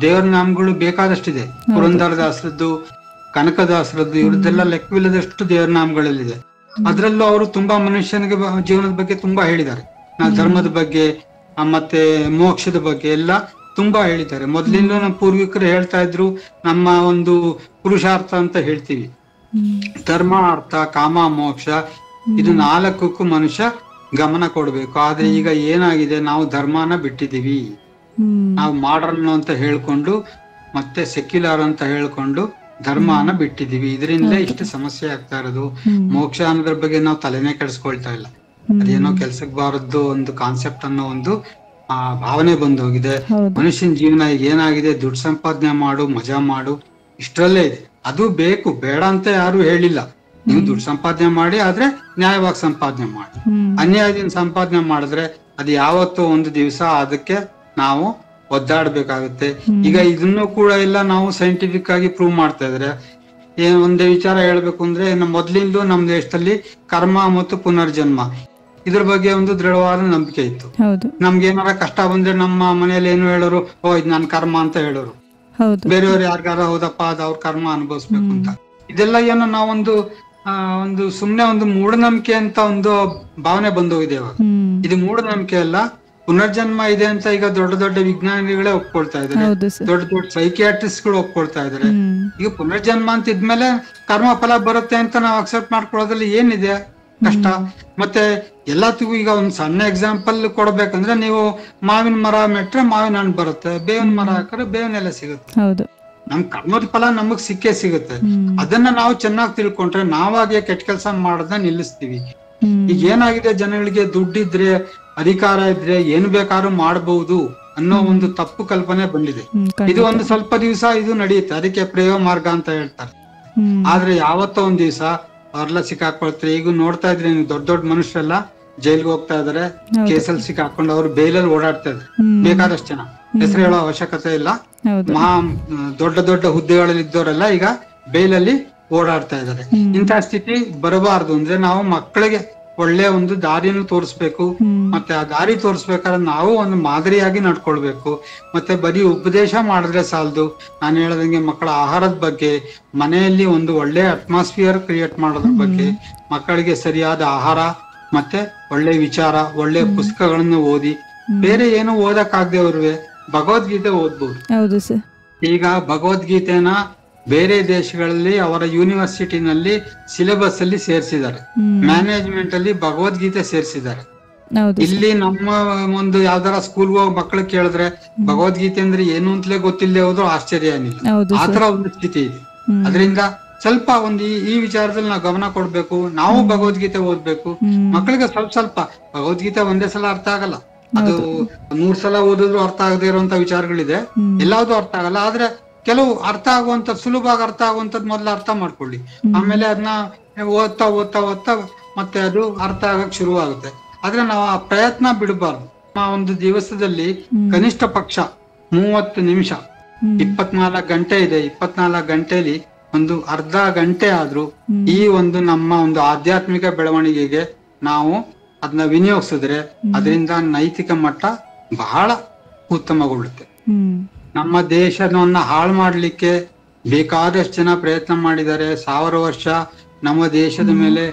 ದೇವರ ನಾಮಗಳು ಬೇಕಾದಷ್ಟಿದೆ. ಪುರಂದರದಾಸರದ್ದು, ಕನಕದಾಸರದ್ದು, ಇವ್ರದ್ದೆಲ್ಲ ಲೆಕ್ಕವಿಲ್ಲದಷ್ಟು ದೇವರ ನಾಮಗಳಲ್ಲಿದೆ. ಅದ್ರಲ್ಲೂ ಅವರು ತುಂಬಾ ಮನುಷ್ಯನಿಗೆ ಜೀವನದ ಬಗ್ಗೆ ತುಂಬಾ ಹೇಳಿದ್ದಾರೆ. ಧರ್ಮದ ಬಗ್ಗೆ ಮತ್ತೆ ಮೋಕ್ಷದ ಬಗ್ಗೆ ಎಲ್ಲ ತುಂಬಾ ಹೇಳಿದ್ದಾರೆ. ಮೊದ್ಲಿಂದ ನಮ್ಮ ಪೂರ್ವಿಕರು ಹೇಳ್ತಾ ಇದ್ರು, ನಮ್ಮ ಒಂದು ಪುರುಷಾರ್ಥ ಅಂತ ಹೇಳ್ತೀವಿ, ಧರ್ಮ, ಅರ್ಥ, ಕಾಮ, ಮೋಕ್ಷ, ಇದು 4ಕ್ಕೂ ಮನುಷ್ಯ ಗಮನ ಕೊಡ್ಬೇಕು. ಆದ್ರೆ ಈಗ ಏನಾಗಿದೆ, ನಾವು ಧರ್ಮನ ಬಿಟ್ಟಿದೀವಿ. ನಾವು ಮಾಡರ್ನ್ ಅಂತ ಹೇಳ್ಕೊಂಡು ಮತ್ತೆ ಸೆಕ್ಯುಲರ್ ಅಂತ ಹೇಳ್ಕೊಂಡು ಧರ್ಮನ ಬಿಟ್ಟಿದೀವಿ. ಇದರಿಂದಲೇ ಇಷ್ಟು ಸಮಸ್ಯೆ ಆಗ್ತಾ ಇರೋದು. ಮೋಕ್ಷ ಅನ್ನೋದ್ರ ಬಗ್ಗೆ ನಾವು ತಲೆನೇ ಕೆಡಿಸ್ಕೊಳ್ತಾ ಇಲ್ಲ. ಅದೇನೋ ಕೆಲ್ಸಕ್ಕೆ ಬಾರದ್ದು ಒಂದು ಕಾನ್ಸೆಪ್ಟ್ ಅನ್ನೋ ಒಂದು ಭಾವನೆ ಬಂದೋಗಿದೆ. ಮನುಷ್ಯನ ಜೀವನ ಈಗ ಏನಾಗಿದೆ, ದುಡ್ಡು ಸಂಪಾದನೆ ಮಾಡು, ಮಜಾ ಮಾಡು, ಇಷ್ಟರಲ್ಲೇ ಇದೆ. ಅದು ಬೇಕು, ಬೇಡ ಅಂತ ಯಾರು ಹೇಳಿಲ್ಲ. ನೀವು ದುಡ್ಡು ಸಂಪಾದನೆ ಮಾಡಿ, ಆದ್ರೆ ನ್ಯಾಯವಾಗಿ ಸಂಪಾದನೆ ಮಾಡಿ. ಅನ್ಯಾಯದಿಂದ ಸಂಪಾದನೆ ಮಾಡಿದ್ರೆ ಅದು ಯಾವತ್ತೋ ಒಂದು ದಿವಸ ಅದಕ್ಕೆ ನಾವು ಒದ್ದಾಡ್ಬೇಕಾಗುತ್ತೆ. ಈಗ ಇದನ್ನು ಕೂಡ ಎಲ್ಲ ನಾವು ಸೈಂಟಿಫಿಕ್ ಆಗಿ ಪ್ರೂವ್ ಮಾಡ್ತಾ ಇದ್ರೆ, ಒಂದೇ ವಿಚಾರ ಹೇಳ್ಬೇಕು ಅಂದ್ರೆ, ಮೊದ್ಲಿಂದಲೂ ನಮ್ಮ ದೇಶದಲ್ಲಿ ಕರ್ಮ ಮತ್ತು ಪುನರ್ಜನ್ಮ ಇದ್ರ ಬಗ್ಗೆ ಒಂದು ದೃಢವಾದ ನಂಬಿಕೆ ಇತ್ತು. ನಮ್ಗೆ ಏನಾರ ಕಷ್ಟ ಬಂದ್ರೆ ನಮ್ಮ ಮನೇಲಿ ಏನು ಹೇಳೋರು, ಓ ಇದ್ ನನ್ ಕರ್ಮ ಅಂತ ಹೇಳೋರು. ಬೇರೆಯವ್ರು ಯಾರಿಗಾರ ಹೌದಪ್ಪ ಅದ್ ಅವ್ರ ಕರ್ಮ ಅನುಭವಿಸ್ಬೇಕು ಅಂತ. ಇದೆಲ್ಲ ಏನೋ ನಾವೊಂದು ಒಂದು ಸುಮ್ನೆ ಒಂದು ಮೂಢನಂಬಿಕೆ ಅಂತ ಒಂದು ಭಾವನೆ ಬಂದೋಗಿದೆ ಇವಾಗ. ಇದು ಮೂಢನಂಬಿಕೆ ಅಲ್ಲ, ಪುನರ್ಜನ್ಮ ಇದೆ ಅಂತ ಈಗ ದೊಡ್ಡ ದೊಡ್ಡ ವಿಜ್ಞಾನಿಗಳೇ ಒಪ್ಕೊಳ್ತಾ ಇದಾರೆ, ದೊಡ್ಡ ದೊಡ್ಡ ಸೈಕಿಯಾಟ್ರಿಸ್ಟ್ ಗಳು ಒಪ್ಕೊಳ್ತಾ ಇದಾರೆ. ಈಗ ಪುನರ್ಜನ್ಮ ಅಂತ ಇದ್ಮೇಲೆ ಕರ್ಮ ಫಲ ಬರುತ್ತೆ ಅಂತ ನಾವು ಅಕ್ಸೆಪ್ಟ್ ಮಾಡ್ಕೊಳ್ಳೋದ್ರಲ್ಲಿ ಏನಿದೆ ಕಷ್ಟ? ಮತ್ತೆ ಎಲ್ಲತ್ತಿಗೂ ಈಗ ಒಂದ್ ಸಣ್ಣ ಎಕ್ಸಾಂಪಲ್ ಕೊಡ್ಬೇಕಂದ್ರೆ, ನೀವು ಮಾವಿನ ಮರ ನೆಟ್ರೆ ಮಾವಿನ ಹಣ್ಣು ಬರುತ್ತೆ, ಬೇವಿನ ಮರ ಹಾಕಿದ್ರೆ ಬೇವಿನ ಎಲೆ ಸಿಗುತ್ತೆ. ನಮ್ ಕರ್ಮದ ಫಲ ನಮಗ್ ಸಿಕ್ಕೇ ಸಿಗುತ್ತೆ. ಅದನ್ನ ನಾವು ಚೆನ್ನಾಗಿ ತಿಳ್ಕೊಂಡ್ರೆ ನಾವಾಗೆ ಕೆಟ್ಟ ಕೆಲಸ ಮಾಡೋದನ್ನ ನಿಲ್ಲಿಸ್ತೀವಿ. ಈಗ ಏನಾಗಿದೆ, ಜನಗಳಿಗೆ ದುಡ್ಡಿದ್ರೆ, ಅಧಿಕಾರ ಇದ್ರೆ ಏನ್ ಬೇಕಾದ್ರೂ ಮಾಡಬಹುದು ಅನ್ನೋ ಒಂದು ತಪ್ಪು ಕಲ್ಪನೆ ಬಂದಿದೆ. ಇದು ಒಂದು ಸ್ವಲ್ಪ ದಿವಸ ಇದು ನಡೆಯುತ್ತೆ, ಅದಕ್ಕೆ ಪ್ರಯೋಗ ಮಾರ್ಗ ಅಂತ ಹೇಳ್ತಾರೆ. ಆದ್ರೆ ಯಾವತ್ತೋ ಒಂದ್ ದಿವಸ ಅವ್ರೆಲ್ಲ ಸಿಕ್ಕಾಕೊಳ್ತಾರೆ. ಈಗ ನೋಡ್ತಾ ಇದ್ರೆ ದೊಡ್ಡ ದೊಡ್ಡ ಮನುಷ್ಯರೆಲ್ಲ ಜೈಲ್ಗೆ ಹೋಗ್ತಾ ಇದಾರೆ, ಕೇಸಲ್ಲಿ ಸಿಕ್ಕಾಕೊಂಡು ಅವ್ರು ಬೇಲಲ್ಲಿ ಓಡಾಡ್ತಾ ಇದ್ದಾರೆ. ಬೇಕಾದಷ್ಟು ಜನ, ಹೆಸರು ಹೇಳೋ ಅವಶ್ಯಕತೆ ಇಲ್ಲ, ದೊಡ್ಡ ದೊಡ್ಡ ಹುದ್ದೆಗಳಲ್ಲಿ ಇದ್ದವರೆಲ್ಲ ಈಗ ಬೇಲಲ್ಲಿ ಓಡಾಡ್ತಾ ಇದ್ದಾರೆ. ಇಂತಹ ಸ್ಥಿತಿ ಬರಬಾರ್ದು ಅಂದ್ರೆ ನಾವು ಮಕ್ಕಳಿಗೆ ಒಳ್ಳೆ ಒಂದು ದಾರಿಯನ್ನು ತೋರಿಸ್ಬೇಕು. ಮತ್ತೆ ಆ ದಾರಿ ತೋರಿಸ್ಬೇಕಾದ್ರೆ ನಾವು ಒಂದು ಮಾದರಿಯಾಗಿ ನಡ್ಕೊಳ್ಬೇಕು. ಮತ್ತೆ ಬರೀ ಉಪದೇಶ ಮಾಡಿದ್ರೆ ಸಾಲದು. ನಾನು ಹೇಳದಂಗೆ ಮಕ್ಕಳ ಆಹಾರದ ಬಗ್ಗೆ, ಮನೆಯಲ್ಲಿ ಒಂದು ಒಳ್ಳೆ ಅಟ್ಮಾಸ್ಫಿಯರ್ ಕ್ರಿಯೇಟ್ ಮಾಡೋದ್ರ ಬಗ್ಗೆ, ಮಕ್ಕಳಿಗೆ ಸರಿಯಾದ ಆಹಾರ ಮತ್ತೆ ಒಳ್ಳೆ ವಿಚಾರ, ಒಳ್ಳೆ ಪುಸ್ತಕಗಳನ್ನು ಓದಿ, ಬೇರೆ ಏನು ಓದಕ್ಕಾಗದೆ ಅವ್ರಿಗೆ ಭಗವದ್ಗೀತೆ ಓದ್ಬೋದು. ಈಗ ಭಗವದ್ಗೀತೆನ ಬೇರೆ ದೇಶಗಳಲ್ಲಿ ಅವರ ಯೂನಿವರ್ಸಿಟಿನಲ್ಲಿ ಸಿಲೆಬಸ್ ಅಲ್ಲಿ ಸೇರಿಸಿದ್ದಾರೆ, ಮ್ಯಾನೇಜ್ಮೆಂಟ್ ಅಲ್ಲಿ ಭಗವದ್ಗೀತೆ ಸೇರಿಸಿದ್ದಾರೆ. ಇಲ್ಲಿ ನಮ್ಮ ಒಂದು ಯಾವ್ದಾರ ಸ್ಕೂಲ್ ಹೋಗಿ ಮಕ್ಕಳು ಕೇಳಿದ್ರೆ ಭಗವದ್ಗೀತೆ ಅಂದ್ರೆ ಏನು ಅಂತಲೇ ಗೊತ್ತಿಲ್ಲದೆ ಹೋದ್ರು ಆಶ್ಚರ್ಯ ಏನಿಲ್ಲ. ಆತರ ಒಂದು ಸ್ಥಿತಿ ಇದೆ. ಅದರಿಂದ ಸ್ವಲ್ಪ ಒಂದು ಈ ವಿಚಾರದಲ್ಲಿ ನಾವು ಗಮನ ಕೊಡ್ಬೇಕು. ನಾವು ಭಗವದ್ಗೀತೆ ಓದ್ಬೇಕು. ಮಕ್ಕಳಿಗೆ ಸ್ವಲ್ಪ ಸ್ವಲ್ಪ ಭಗವದ್ಗೀತೆ ಒಂದೇ ಸಲ ಅರ್ಥ ಆಗಲ್ಲ, ಅದು 100 ಸಲ ಓದಿದ್ರು ಅರ್ಥ ಆಗದೆ ಇರುವಂತ ವಿಚಾರಗಳಿದೆ. ಎಲ್ಲಾವ್ದು ಅರ್ಥ ಆಗಲ್ಲ. ಆದ್ರೆ ಕೆಲವು ಅರ್ಥ ಆಗುವಂತ, ಸುಲಭವಾಗಿ ಅರ್ಥ ಆಗುವಂತದ್ ಮೊದ್ಲು ಅರ್ಥ ಮಾಡ್ಕೊಳ್ಳಿ. ಆಮೇಲೆ ಅದನ್ನ ಓದ್ತಾ ಓದ್ತಾ ಓದ್ತಾ ಮತ್ತೆ ಅದು ಅರ್ಥ ಆಗಕ್ ಶುರು ಆಗುತ್ತೆ. ಆದ್ರೆ ನಾವು ಆ ಪ್ರಯತ್ನ ಬಿಡಬಾರ್ದು. ಒಂದು ದಿವಸದಲ್ಲಿ ಕನಿಷ್ಠ ಪಕ್ಷ 30 ನಿಮಿಷ, 24 ಗಂಟೆ ಇದೆ. 24 ಗಂಟೆಲಿ ಒಂದು ಅರ್ಧ ಗಂಟೆ ಆದ್ರೂ ಈ ಒಂದು ನಮ್ಮ ಒಂದು ಆಧ್ಯಾತ್ಮಿಕ ಬೆಳವಣಿಗೆಗೆ ನಾವು ಅದನ್ನ ವಿನಿಯೋಗಿಸಿದ್ರೆ ಅದರಿಂದ ನೈತಿಕ ಮಟ್ಟ ಬಹಳ ಉತ್ತಮಗೊಳ್ಳುತ್ತೆ. ನಮ್ಮ ದೇಶವನ್ನ ಹಾಳು ಮಾಡ್ಲಿಕ್ಕೆ ಬೇಕಾದಷ್ಟು ಜನ ಪ್ರಯತ್ನ ಮಾಡಿದ್ದಾರೆ. 1000 ವರ್ಷ ನಮ್ಮ ದೇಶದ ಮೇಲೆ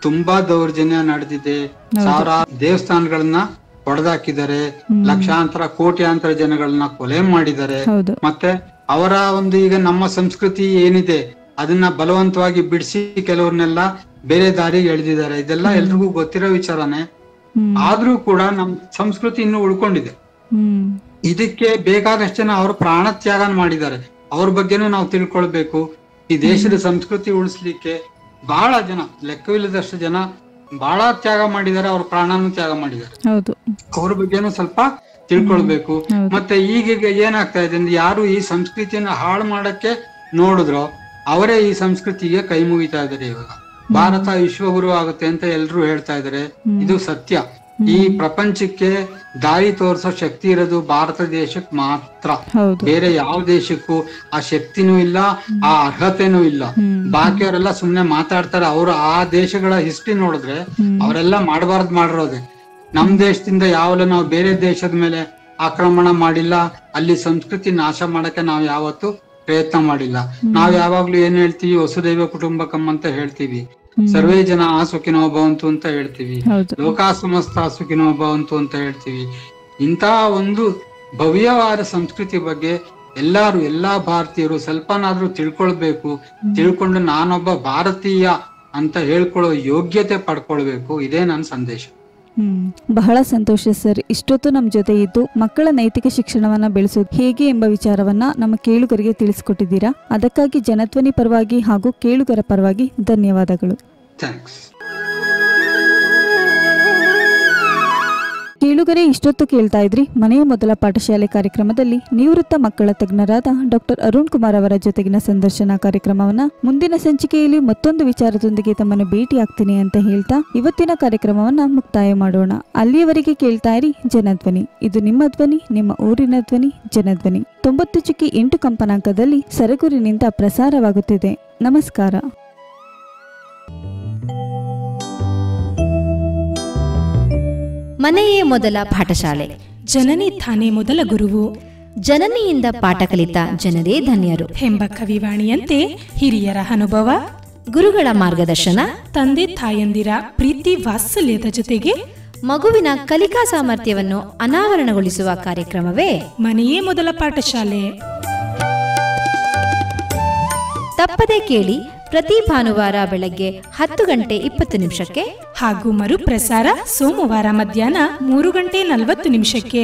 ತುಂಬಾ ದೌರ್ಜನ್ಯ ನಡೆದಿದೆ. ಸಾವಿರಾರು ದೇವಸ್ಥಾನಗಳನ್ನ ಹೊಡೆದಾಕಿದ್ದಾರೆ, ಲಕ್ಷಾಂತರ ಕೋಟ್ಯಾಂತರ ಜನಗಳನ್ನ ಕೊಲೆ ಮಾಡಿದ್ದಾರೆ. ಮತ್ತೆ ಅವರ ಒಂದು ಈಗ ನಮ್ಮ ಸಂಸ್ಕೃತಿ ಏನಿದೆ ಅದನ್ನ ಬಲವಂತವಾಗಿ ಬಿಡಿಸಿ ಕೆಲವ್ರನ್ನೆಲ್ಲ ಬೇರೆ ದಾರಿಗೆ ಎಳೆದಿದ್ದಾರೆ. ಇದೆಲ್ಲ ಎಲ್ರಿಗೂ ಗೊತ್ತಿರೋ ವಿಚಾರನೇ. ಆದ್ರೂ ಕೂಡ ನಮ್ ಸಂಸ್ಕೃತಿ ಇನ್ನು ಉಳ್ಕೊಂಡಿದೆ. ಇದಕ್ಕೆ ಬೇಕಾದಷ್ಟು ಜನ ಅವರು ಪ್ರಾಣ ತ್ಯಾಗ ಮಾಡಿದ್ದಾರೆ. ಅವ್ರ ಬಗ್ಗೆನೂ ನಾವು ತಿಳ್ಕೊಳ್ಬೇಕು. ಈ ದೇಶದ ಸಂಸ್ಕೃತಿ ಉಳಿಸ್ಲಿಕ್ಕೆ ಬಹಳ ಜನ, ಲೆಕ್ಕವಿಲ್ಲದಷ್ಟು ಜನ ಬಹಳ ತ್ಯಾಗ ಮಾಡಿದ್ದಾರೆ, ಅವ್ರ ಪ್ರಾಣನೂ ತ್ಯಾಗ ಮಾಡಿದ್ದಾರೆ. ಅವ್ರ ಬಗ್ಗೆನೂ ಸ್ವಲ್ಪ ತಿಳ್ಕೊಳ್ಬೇಕು. ಮತ್ತೆ ಈಗೀಗ ಏನಾಗ್ತಾ ಇದೆ ಅಂದ್ರೆ, ಯಾರು ಈ ಸಂಸ್ಕೃತಿಯನ್ನ ಹಾಳು ಮಾಡಕ್ಕೆ ನೋಡಿದ್ರೋ ಅವರೇ ಈ ಸಂಸ್ಕೃತಿಗೆ ಕೈ ಮುಗಿತಾ ಇದ್ದಾರೆ. ಇವಾಗ ಭಾರತ ವಿಶ್ವಗುರು ಆಗುತ್ತೆ ಅಂತ ಎಲ್ರು ಹೇಳ್ತಾ ಇದಾರೆ. ಇದು ಸತ್ಯ. ಈ ಪ್ರಪಂಚಕ್ಕೆ ದಾರಿ ತೋರಿಸೋ ಶಕ್ತಿ ಇರೋದು ಭಾರತ ದೇಶಕ್ಕೆ ಮಾತ್ರ. ಬೇರೆ ಯಾವ ದೇಶಕ್ಕೂ ಆ ಶಕ್ತಿನೂ ಇಲ್ಲ, ಆ ಅರ್ಹತೆನೂ ಇಲ್ಲ. ಬಾಕಿಯವರೆಲ್ಲ ಸುಮ್ನೆ ಮಾತಾಡ್ತಾರೆ. ಅವ್ರು ಆ ದೇಶಗಳ ಹಿಸ್ಟ್ರಿ ನೋಡಿದ್ರೆ ಅವರೆಲ್ಲ ಮಾಡಬಾರ್ದು ಮಾಡಿರೋದೆ. ನಮ್ ದೇಶದಿಂದ ಯಾವಲ್ಲ ನಾವು ಬೇರೆ ದೇಶದ ಮೇಲೆ ಆಕ್ರಮಣ ಮಾಡಿಲ್ಲ, ಅಲ್ಲಿ ಸಂಸ್ಕೃತಿ ನಾಶ ಮಾಡಕ್ಕೆ ನಾವು ಯಾವತ್ತು ಪ್ರಯತ್ನ ಮಾಡಿಲ್ಲ. ನಾವ್ ಯಾವಾಗ್ಲೂ ಏನ್ ಹೇಳ್ತೀವಿ, ವಸುದೈವ ಕುಟುಂಬಕಂ ಅಂತ ಹೇಳ್ತೀವಿ, ಸರ್ವೇ ಜನ ಸುಖಿನೋ ಭವಂತು ಅಂತ ಹೇಳ್ತೀವಿ, ಲೋಕ ಸಮಸ್ತ ಸುಖಿನೋ ಭವಂತು ಅಂತ ಹೇಳ್ತೀವಿ. ಇಂತಹ ಒಂದು ಭವ್ಯವಾದ ಸಂಸ್ಕೃತಿ ಬಗ್ಗೆ ಎಲ್ಲಾ ಭಾರತೀಯರು ಸ್ವಲ್ಪನಾದ್ರೂ ತಿಳ್ಕೊಳ್ಬೇಕು. ತಿಳ್ಕೊಂಡು ನಾನೊಬ್ಬ ಭಾರತೀಯ ಅಂತ ಹೇಳ್ಕೊಳ್ಳೋ ಯೋಗ್ಯತೆ ಪಡ್ಕೊಳ್ಬೇಕು. ಇದೇ ನನ್ನ ಸಂದೇಶ. ಬಹಳ ಸಂತೋಷ ಸರ್. ಇಷ್ಟೊತ್ತು ನಮ್ಮ ಜೊತೆ ಇದ್ದು ಮಕ್ಕಳ ನೈತಿಕ ಶಿಕ್ಷಣವನ್ನ ಬೆಳೆಸೋದು ಹೇಗೆ ಎಂಬ ವಿಚಾರವನ್ನ ನಮ್ಮ ಕೇಳುಗರಿಗೆ ತಿಳಿಸಿಕೊಟ್ಟಿದ್ದೀರಾ. ಅದಕ್ಕಾಗಿ ಜನಧ್ವನಿ ಪರವಾಗಿ ಹಾಗೂ ಕೇಳುಗರ ಪರವಾಗಿ ಧನ್ಯವಾದಗಳು. ಕೇಳುಗರೆ, ಇಷ್ಟೊತ್ತು ಕೇಳ್ತಾ ಇದ್ರಿ ಮನೆಯ ಮೊದಲ ಪಾಠಶಾಲೆ ಕಾರ್ಯಕ್ರಮದಲ್ಲಿ ನಿವೃತ್ತ ಮಕ್ಕಳ ತಜ್ಞರಾದ ಡಾಕ್ಟರ್ ಅರುಣ್ ಕುಮಾರ್ ಅವರ ಜೊತೆಗಿನ ಸಂದರ್ಶನ ಕಾರ್ಯಕ್ರಮವನ್ನ. ಮುಂದಿನ ಸಂಚಿಕೆಯಲ್ಲಿ ಮತ್ತೊಂದು ವಿಚಾರದೊಂದಿಗೆ ತಮ್ಮನ್ನು ಭೇಟಿ ಆಗ್ತೀನಿ ಅಂತ ಹೇಳ್ತಾ ಇವತ್ತಿನ ಕಾರ್ಯಕ್ರಮವನ್ನ ಮುಕ್ತಾಯ ಮಾಡೋಣ. ಅಲ್ಲಿಯವರೆಗೆ ಕೇಳ್ತಾ ಇರಿ ಜನಧ್ವನಿ. ಇದು ನಿಮ್ಮ ಧ್ವನಿ, ನಿಮ್ಮ ಊರಿನ ಧ್ವನಿ, ಜನಧ್ವನಿ 90.8 ಕಂಪನಾಂಕದಲ್ಲಿ ಸರಗೂರಿನಿಂದ ಪ್ರಸಾರವಾಗುತ್ತಿದೆ. ನಮಸ್ಕಾರ. ಮನೆಯೇ ಮೊದಲ ಪಾಠಶಾಲೆ, ಜನನಿ ತಾನೇ ಮೊದಲ ಗುರುವು, ಜನನಿಯಿಂದ ಪಾಠ ಕಲಿತ ಜನರೇ ಧನ್ಯರು ಎಂಬ ಕವಿವಾಣಿಯಂತೆ ಹಿರಿಯರ ಅನುಭವ, ಗುರುಗಳ ಮಾರ್ಗದರ್ಶನ, ತಂದೆ ತಾಯಂದಿರ ಪ್ರೀತಿ ವಾತ್ಸಲ್ಯದ ಜೊತೆಗೆ ಮಗುವಿನ ಕಲಿಕಾ ಸಾಮರ್ಥ್ಯವನ್ನು ಅನಾವರಣಗೊಳಿಸುವ ಕಾರ್ಯಕ್ರಮವೇ ಮನೆಯೇ ಮೊದಲ ಪಾಠಶಾಲೆ. ತಪ್ಪದೆ ಕೇಳಿ ಪ್ರತಿ ಭಾನುವಾರ ಬೆಳಗ್ಗೆ 10:20 ಹಾಗೂ ಮರುಪ್ರಸಾರ ಸೋಮವಾರ ಮಧ್ಯಾಹ್ನ 3:40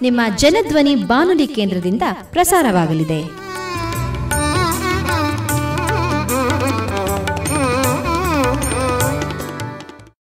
ನಿಮ್ಮ ಜನಧ್ವನಿ ಬಾನುಲಿ ಕೇಂದ್ರದಿಂದ ಪ್ರಸಾರವಾಗಲಿದೆ.